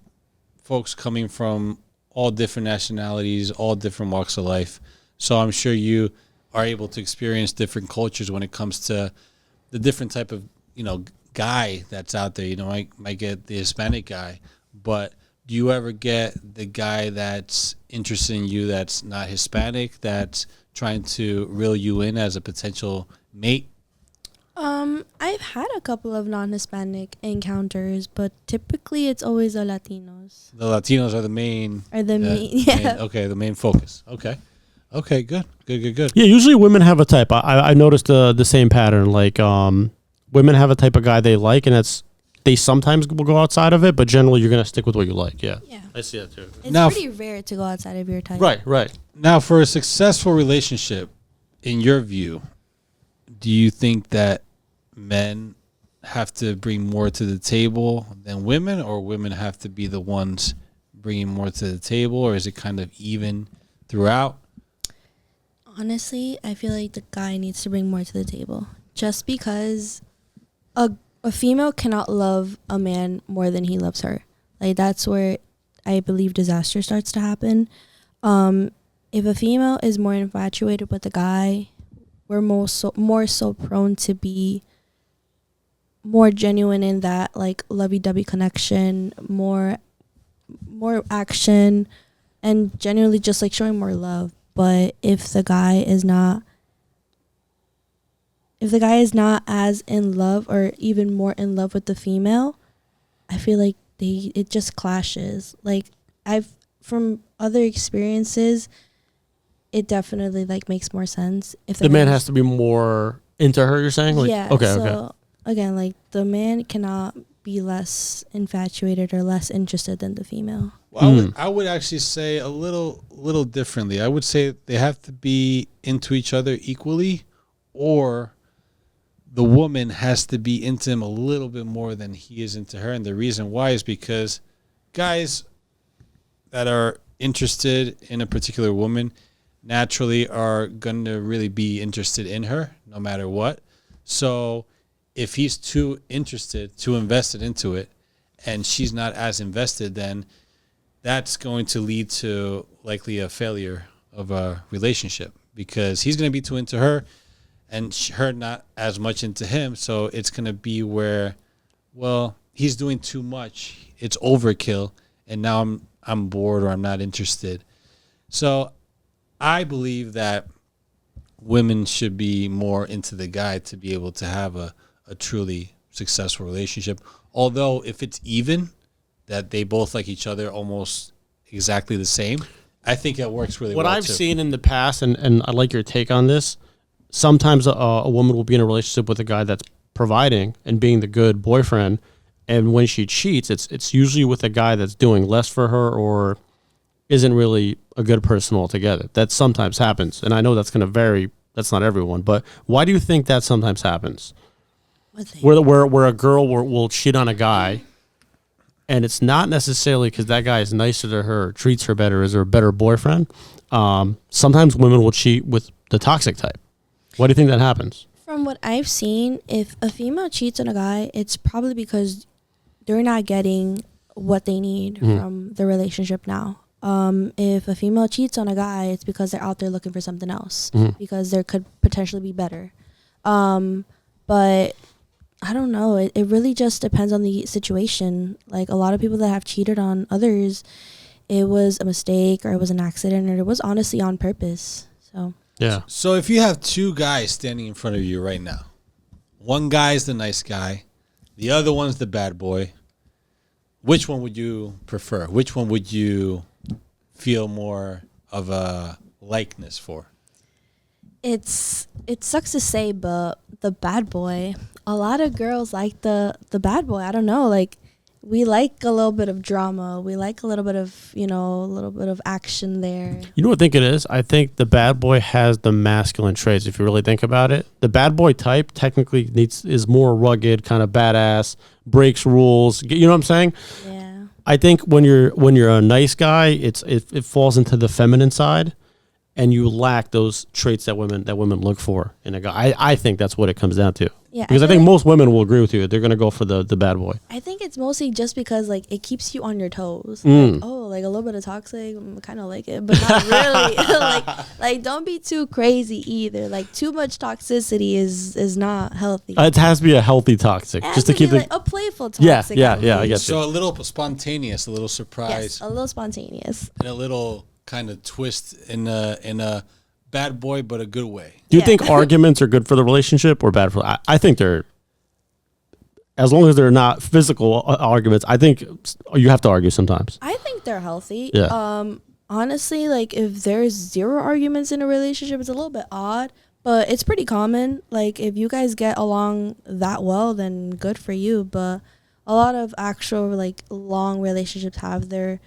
folks coming from all different nationalities, all different walks of life. So I'm sure you are able to experience different cultures when it comes to the different type of, guy that's out there. I might get the Hispanic guy, but do you ever get the guy that's interested in you that's not Hispanic, that's trying to reel you in as a potential mate? I've had a couple of non-Hispanic encounters, but typically it's always the Latinos. The Latinos are the main. The main focus. Okay, good. Yeah, usually women have a type. I noticed the same pattern. Like women have a type of guy they like, and they sometimes will go outside of it, but generally you're gonna stick with what you like. Yeah. I see that too. It's pretty rare to go outside of your type. Right. Now, for a successful relationship, in your view, do you think that men have to bring more to the table than women, or women have to be the ones bringing more to the table, or is it kind of even throughout? Honestly, I feel like the guy needs to bring more to the table. Just because a female cannot love a man more than he loves her. Like, that's where I believe disaster starts to happen. If a female is more infatuated with a guy, we're more so prone to be more genuine in that, like, lovey-dovey connection, more action, and genuinely just like showing more love. But if the guy is not as in love or even more in love with the female, I feel like it just clashes. Like, from other experiences, it definitely like makes more sense if the man has to be more into her. You're saying, like, yeah. Okay. Again, like, the man cannot be less infatuated or less interested than the female. Well, I would actually say a little differently. I would say they have to be into each other equally, or the woman has to be into him a little bit more than he is into her. And the reason why is because guys that are interested in a particular woman naturally are going to really be interested in her no matter what. So if he's too interested, too invested into it, and she's not as invested, then that's going to lead to likely a failure of a relationship, because he's going to be too into her and her not as much into him. So it's going to be where, well, he's doing too much. It's overkill. And now I'm bored, or I'm not interested. So I believe that women should be more into the guy to be able to have a truly successful relationship. Although if it's even, that they both like each other almost exactly the same, I think it works really well. What I've seen in the past, and I like your take on this, sometimes a woman will be in a relationship with a guy that's providing and being the good boyfriend, and when she cheats, it's usually with a guy that's doing less for her or isn't really a good person altogether. That sometimes happens, and I know that's going to vary. That's not everyone, but why do you think that sometimes happens? Where a girl will cheat on a guy, and it's not necessarily because that guy is nicer to her, treats her better, is her a better boyfriend. Sometimes women will cheat with the toxic type. Why do you think that happens? From what I've seen, if a female cheats on a guy, it's probably because they're not getting what they need from the relationship now. If a female cheats on a guy, it's because they're out there looking for something else, because there could potentially be better. But I don't know. It really just depends on the situation. Like, a lot of people that have cheated on others, it was a mistake, or it was an accident, or it was honestly on purpose. So yeah. So if you have two guys standing in front of you right now, one guy's the nice guy, the other one's the bad boy, which one would you prefer? Which one would you feel more of a likeness for? it sucks to say, but the bad boy, a lot of girls like the bad boy. I don't know, like, we like a little bit of drama. We like a little bit of, a little bit of action there. You know what I think it is? I think the bad boy has the masculine traits. If you really think about it, the bad boy type technically is more rugged, kind of badass, breaks rules. You know what I'm saying? Yeah. I think when you're a nice guy, it falls into the feminine side, and you lack those traits that women look for in a guy. I think that's what it comes down to. Yeah, because I feel think like- most women will agree with you. They're gonna go for the bad boy. I think it's mostly just because like it keeps you on your toes. Mm. Like a little bit of toxic, kind of like it, but not really. like don't be too crazy either. Like too much toxicity is not healthy. It has to be a healthy toxic, It has just to be keep like the a playful toxic. yeah, at yeah, I least. guess. So a little spontaneous, a little surprise, Yes, a little spontaneous. and a little kind of twist in a bad boy, but a good way. Do you Yeah. think arguments are good for the relationship or bad for? I think they're, as long as they're not physical arguments. I think you have to argue sometimes. I think they're healthy. Yeah. Honestly, like if there's zero arguments in a relationship, it's a little bit odd, but it's pretty common. Like if you guys get along that well, then good for you. But a lot of actual like long relationships have their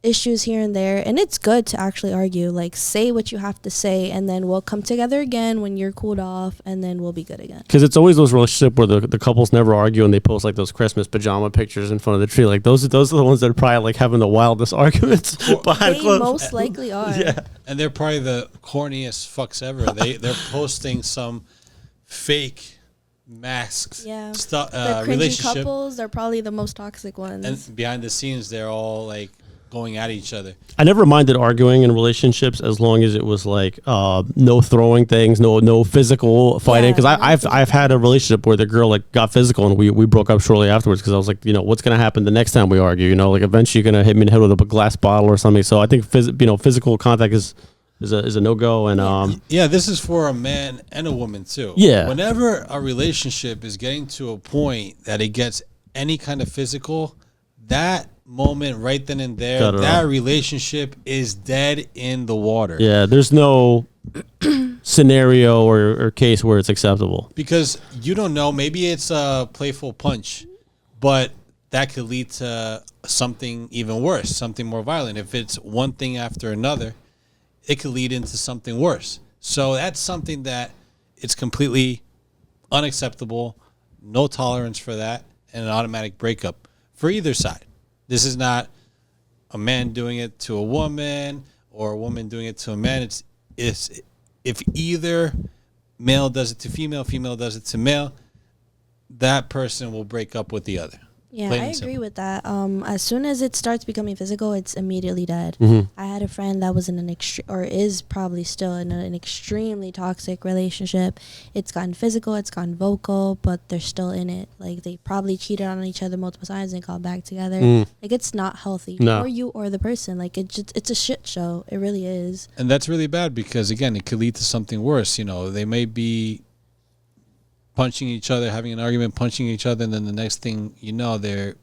issues here and there, and it's good to actually argue. Like say what you have to say, and then we'll come together again when you're cooled off, and then we'll be good again. Because it's always those relationships where the couples never argue and they post like those Christmas pajama pictures in front of the tree. Like those are the ones that are probably like having the wildest arguments behind They closed. most likely are. Yeah. And they're probably the corniest fucks ever. They're posting some fake masked Yeah. stuff The cringy relationship, couples are probably the most toxic ones. and behind the scenes they're all like going at each other. I never minded arguing in relationships as long as it was like no throwing things, no physical fighting. Yeah, Because no I've had a relationship where the girl like got physical and we broke up shortly afterwards because I was like, what's gonna happen the next time we argue? Like eventually you're gonna hit me in the head with a glass bottle or something. So I think physical contact is a no go. And Yeah, this is for a man and a woman too. Yeah. Whenever a relationship is getting to a point that it gets any kind of physical, that moment right then and there, Cut it that off. relationship is dead in the water. yeah, there's no scenario or case where it's acceptable. Because you don't know, maybe it's a playful punch, but that could lead to something even worse, something more violent. If it's one thing after another, it could lead into something worse. So that's something that it's completely unacceptable, no tolerance for that, and an automatic breakup for either side. This is not a man doing it to a woman or a woman doing it to a man. It's if either male does it to female, female does it to male, that person will break up with the other. Yeah, Plain I and agree simple. with that. As soon as it starts becoming physical, it's immediately dead. Mm-hmm. I had a friend that was in is probably still in an extremely toxic relationship. It's gotten physical, it's gotten vocal, but they're still in it. Like they probably cheated on each other multiple times and got back together. Like it's not healthy No. for you or the person. Like it's a shit show. It really is. And that's really bad because, again, it could lead to something worse. They may be punching each other, having an argument, punching each other, and then the next thing you know, they're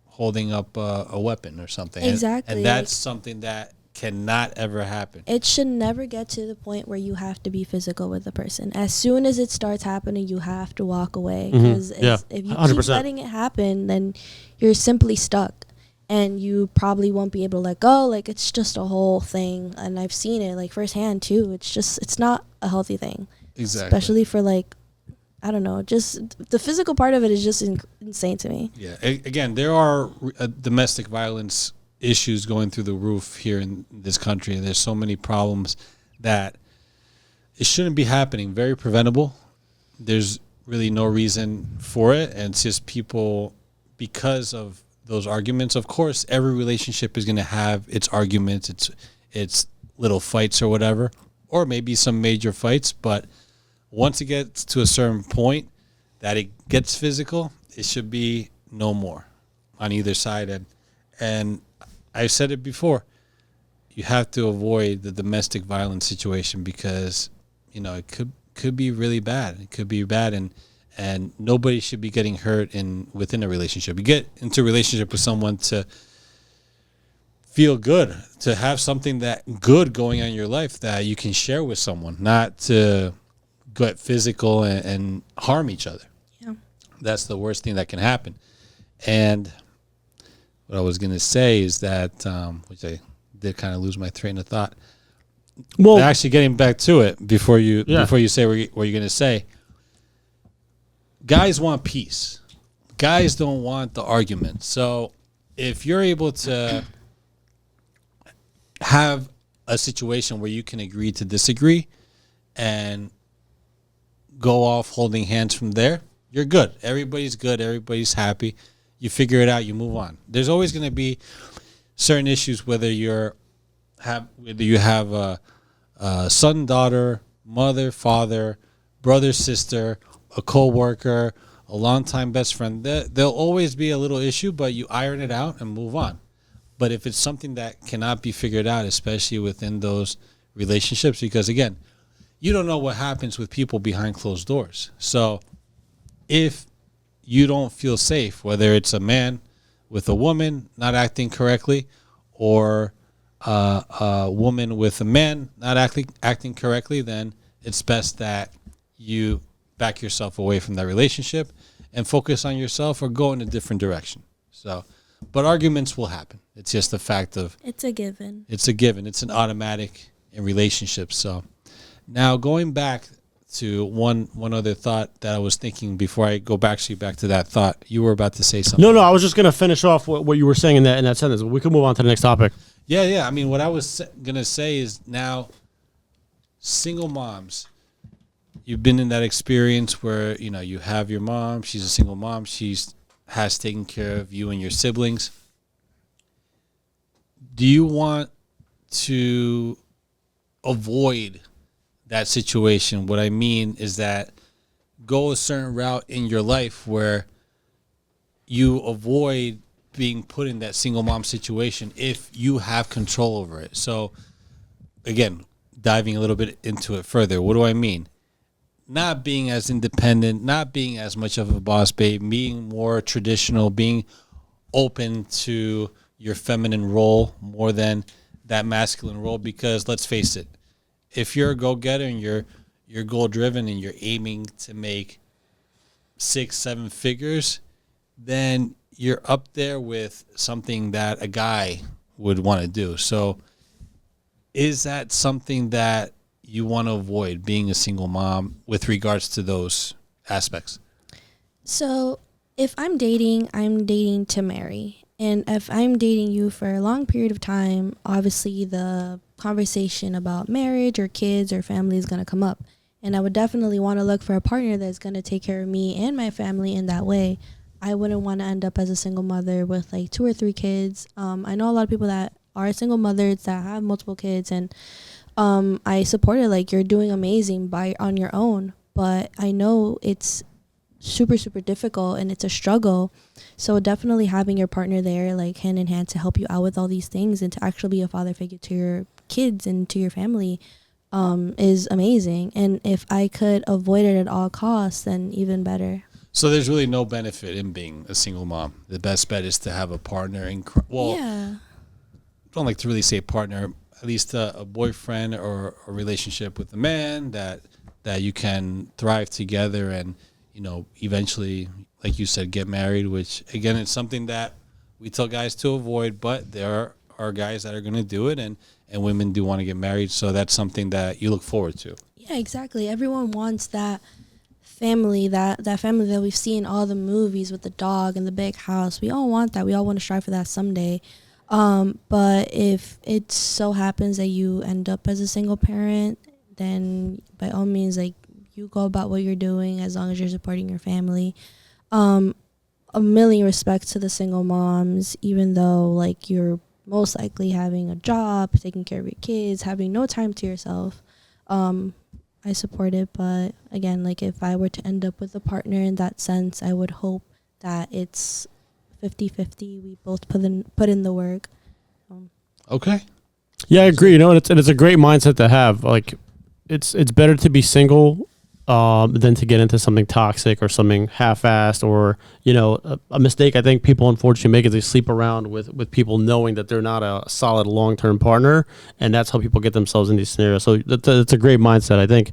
holding up a weapon or something. Exactly. And that's something that cannot ever happen. It should never get to the point where you have to be physical with the person. As soon as it starts happening, you have to walk away. Because Yeah, if you 100%. keep letting it happen, then you're simply stuck. And you probably won't be able to let go. Like, it's just a whole thing. And I've seen it, like, firsthand, too. It's not a healthy thing. Exactly. Especially for, like, I don't know. Just the physical part of it is just insane to me. Yeah. Again, there are domestic violence issues going through the roof here in this country. There's so many problems that it shouldn't be happening. Very preventable. There's really no reason for it. And it's just people, because of those arguments, of course, every relationship is going to have its arguments, its little fights or whatever, or maybe some major fights. But once it gets to a certain point that it gets physical, it should be no more on either side. And I've said it before, you have to avoid the domestic violence situation because, it could be really bad. It could be bad, and nobody should be getting hurt within a relationship. You get into a relationship with someone to feel good, to have something that good going on in your life that you can share with someone, not to get physical and harm each other. Yeah. That's the worst thing that can happen. And what I was going to say is that, which I did kind of lose my train of thought. Well, Actually, getting back to it before you Yeah. say what you're going to say, guys want peace. Guys don't want the argument. So if you're able to have a situation where you can agree to disagree and go off holding hands from there, you're good. Everybody's good. Everybody's happy. You figure it out. You move on. There's always going to be certain issues, whether you have a son, daughter, mother, father, brother, sister, a coworker, a longtime best friend. There'll always be a little issue, but you iron it out and move on. But if it's something that cannot be figured out, especially within those relationships, because again, you don't know what happens with people behind closed doors. So if you don't feel safe, whether it's a man with a woman not acting correctly, or a woman with a man not acting correctly, then it's best that you back yourself away from that relationship and focus on yourself or go in a different direction. So, but arguments will happen. It's just a fact of It's a given. It's a given. It's an automatic in relationships. So now going back to one other thought that I was thinking before I go back to that thought, you were about to say something. no, I was just gonna finish off what you were saying in that sentence. We can move on to the next topic. Yeah. I mean, what I was going to say is now single moms, you've been in that experience where, you have your mom, she's a single mom, has taken care of you and your siblings. Do you want to avoid that situation? What I mean is that go a certain route in your life where you avoid being put in that single mom situation if you have control over it. So again, diving a little bit into it further, what do I mean? Not being as independent, not being as much of a boss babe, being more traditional, being open to your feminine role more than that masculine role. Because let's face it, if you're a go-getter and you're goal-driven and you're aiming to make 6-7 figures, then you're up there with something that a guy would want to do. So is that something that you want to avoid, being a single mom, with regards to those aspects? So if I'm dating to marry. And if I'm dating you for a long period of time, obviously the conversation about marriage or kids or family is going to come up. And I would definitely want to look for a partner that's going to take care of me and my family in that way. I wouldn't want to end up as a single mother with like 2 or 3 kids. I know a lot of people that are single mothers that have multiple kids, and I support it. Like, you're doing amazing on your own, but I know it's super, super difficult and it's a struggle. So definitely having your partner there, like hand in hand, to help you out with all these things and to actually be a father figure to your kids and to your family is amazing. And if I could avoid it at all costs, then even better. So there's really no benefit in being a single mom. The best bet is to have a partner. Yeah. I don't like to really say partner, at least a boyfriend or a relationship with a man that you can thrive together and, eventually, like you said, get married, which, again, it's something that we tell guys to avoid, but there are guys that are going to do it, and women do want to get married. So that's something that you look forward to. Yeah, exactly. Everyone wants that family, that family that we've seen in all the movies with the dog and the big house. We all want that. We all want to strive for that someday. But if it so happens that you end up as a single parent, then by all means, like, you go about what you're doing as long as you're supporting your family. A million respects to the single moms, even though, like, you're most likely having a job, taking care of your kids, having no time to yourself. I support it, but again, like, if I were to end up with a partner in that sense, I would hope that it's 50-50. We both put in the work. Okay. Yeah, I agree. And it's a great mindset to have. Like, it's better to be single than to get into something toxic or something half-assed, or a mistake I think people unfortunately make is they sleep around with people knowing that they're not a solid long-term partner, and that's how people get themselves in these scenarios. So that's a great mindset. I think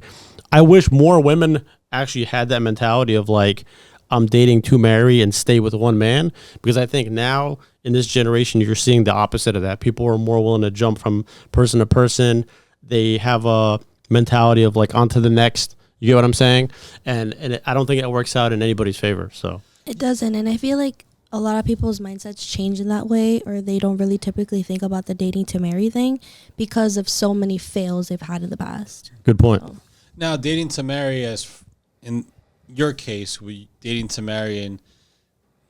I wish more women actually had that mentality of, like, I'm dating to marry and stay with one man, because I think now in this generation you're seeing the opposite of that. People are more willing to jump from person to person. They have a mentality of like on to the next. You get what I'm saying? And I don't think it works out in anybody's favor. So It doesn't, and I feel like a lot of people's mindsets change in that way, or they don't really typically think about the dating to marry thing because of so many fails they've had in the past. good point. So, Now, dating to marry, as in your case, we dating to marry and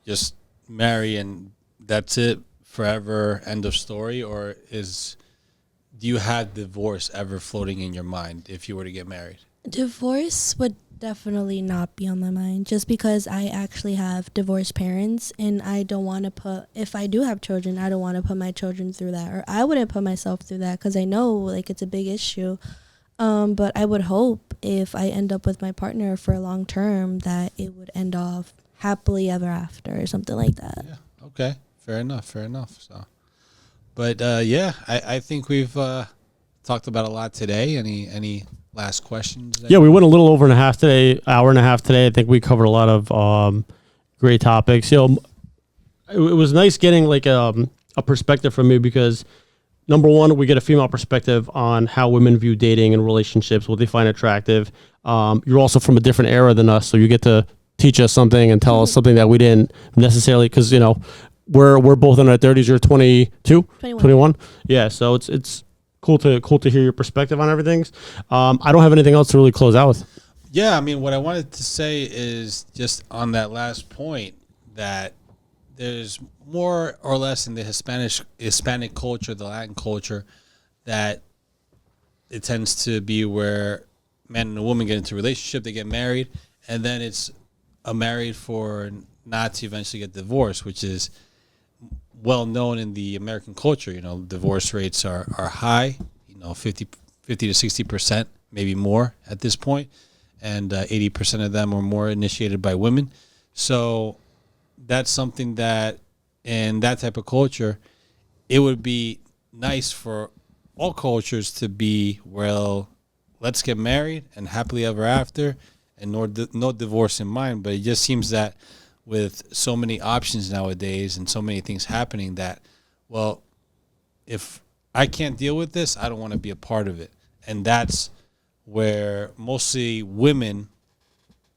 just marry and that's it forever, end of story, or do you have divorce ever floating in your mind if you were to get married? divorce would definitely not be on my mind, just because I actually have divorced parents, and I don't want to put, if I do have children, I don't want to put my children through that, or I wouldn't put myself through that, because I know like it's a big issue. But I would hope if I end up with my partner for a long term that it would end off happily ever after or something like that. Yeah. Okay. Fair enough. So, but I think we've talked about a lot today. Any last questions? Yeah, we went a little over hour and a half today. I think we covered a lot of great topics. It was nice getting like a perspective from you, because number one, we get a female perspective on how women view dating and relationships, what they find attractive. You're also from a different era than us, so you get to teach us something and tell us something that we didn't necessarily, because we're both in our 30s. You're 22, 21. Yeah, so it's cool to hear your perspective on everything. I don't have anything else to really close out with. Yeah, I mean, what I wanted to say is just on that last point that there's more or less in the Hispanic culture, the Latin culture, that it tends to be where man and a woman get into a relationship, they get married, and then it's a married for not to eventually get divorced, which is well known in the American culture. Divorce rates are high, 50 to 60%, maybe more at this point, and 80% of them are more initiated by women. So that's something that in that type of culture, it would be nice for all cultures to be, well, let's get married and happily ever after, and no divorce in mind. But it just seems that with so many options nowadays and so many things happening that, well, if I can't deal with this, I don't want to be a part of it. And that's where mostly women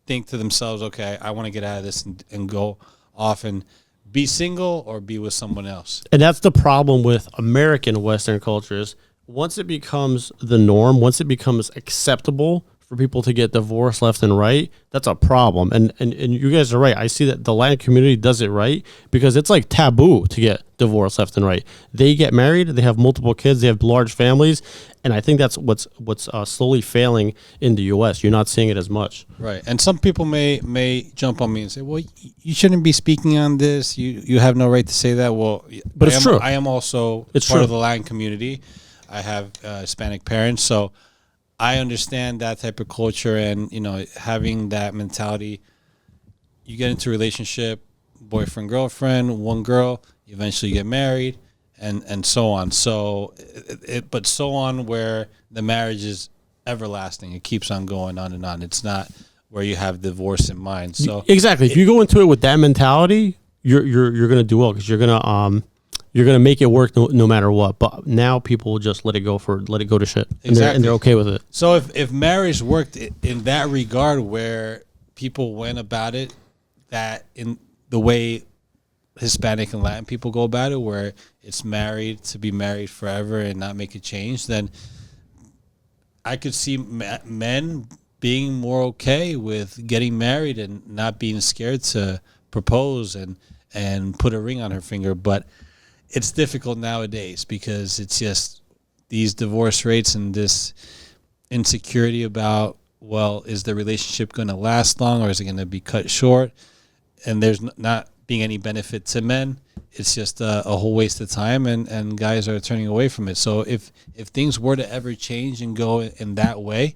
think to themselves, okay, I want to get out of this and go off and be single or be with someone else. And that's the problem with American Western cultures. Once it becomes the norm, once it becomes acceptable for people to get divorced left and right, that's a problem. And you guys are right. I see that the Latin community does it right, because it's like taboo to get divorced left and right. They get married, they have multiple kids, they have large families, and I think that's what's slowly failing in the U.S. You're not seeing it as much. Right. And some people may jump on me and say, well, you shouldn't be speaking on this. You have no right to say that. Well, but it's true. I am also part of the Latin community. I have Hispanic parents, so I understand that type of culture, and having that mentality. You get into a relationship, boyfriend, girlfriend, one girl, you eventually get married, and so on. So, but so on where the marriage is everlasting. It keeps on going on and on. It's not where you have divorce in mind. So exactly, if you go into it with that mentality, you're gonna do well, because you're gonna make it work no matter what. But now people will just let it go to shit. Exactly. And they're okay with it. So if marriage worked in that regard, where people went about it, that in the way Hispanic and Latin people go about it, where it's married to be married forever and not make a change, then I could see men being more okay with getting married and not being scared to propose and put a ring on her finger. But it's difficult nowadays, because it's just these divorce rates and this insecurity about, well, is the relationship going to last long, or is it going to be cut short? And there's not being any benefit to men. It's just a whole waste of time, and guys are turning away from it. So if things were to ever change and go in that way,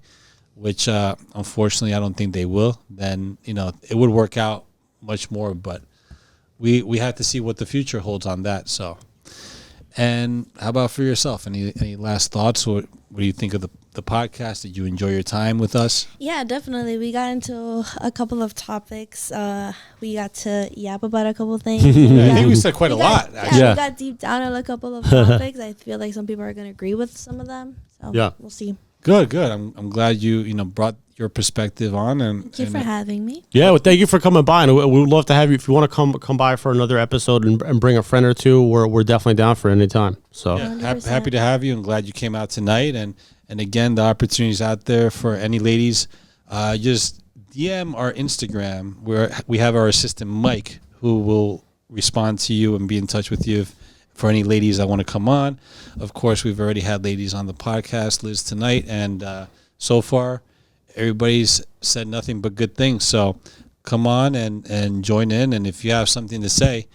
which unfortunately I don't think they will, then it would work out much more. But we have to see what the future holds on that. So, and how about for yourself? Any last thoughts? Or What do you think of the podcast? Did you enjoy your time with us? Yeah, definitely. We got into a couple of topics. We got to yap about a couple things. I think we said quite a lot, actually. Yeah, we got deep down on a couple of topics. I feel like some people are going to agree with some of them. So Yeah. we'll see. Good. I'm glad you brought your perspective on. And Thank you for having me. Yeah, well, thank you for coming by, and we would love to have you. If you want to come by for another episode and bring a friend or two, we're definitely down for any time. So Yeah, 100%. happy to have you, and glad you came out tonight. And again, the opportunities out there for any ladies. Just DM our Instagram where we have our assistant Mike, who will respond to you and be in touch with you for any ladies that want to come on. Of course, we've already had ladies on the podcast, Liz tonight, and so far everybody's said nothing but good things. So come on and join in, and if you have something to say,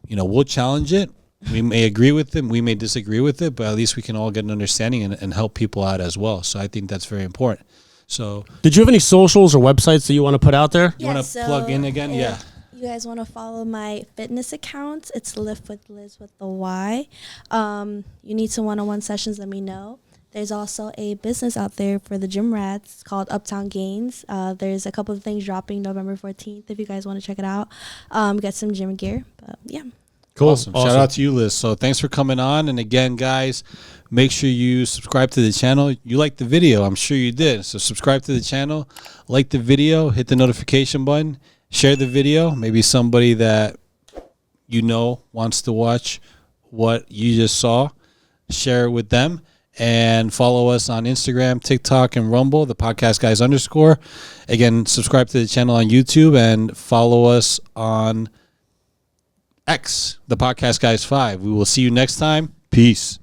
we'll challenge it. We may agree with it, we may disagree with it, but at least we can all get an understanding and help people out as well. So I think that's very important. So did you have any socials or websites that you want to put out there? you want to plug in again? if Yeah. You guys want to follow my fitness account? It's Lift with Liz with the Y. You need some one-on-one sessions, let me know. There's also a business out there for the gym rats called Uptown Gains. There's a couple of things dropping November 14th if you guys want to check it out. Get some gym gear. But yeah. Cool. Awesome. Shout out to you, Liz. So thanks for coming on. And again, guys, make sure you subscribe to the channel. You liked the video. I'm sure you did. So subscribe to the channel, like the video, hit the notification button, share the video. Maybe somebody that wants to watch what you just saw. Share it with them. And follow us on Instagram, TikTok, and Rumble, the Podcast Guys _. Again, subscribe to the channel on YouTube and follow us on X, the Podcast Guys 5. We will see you next time. Peace.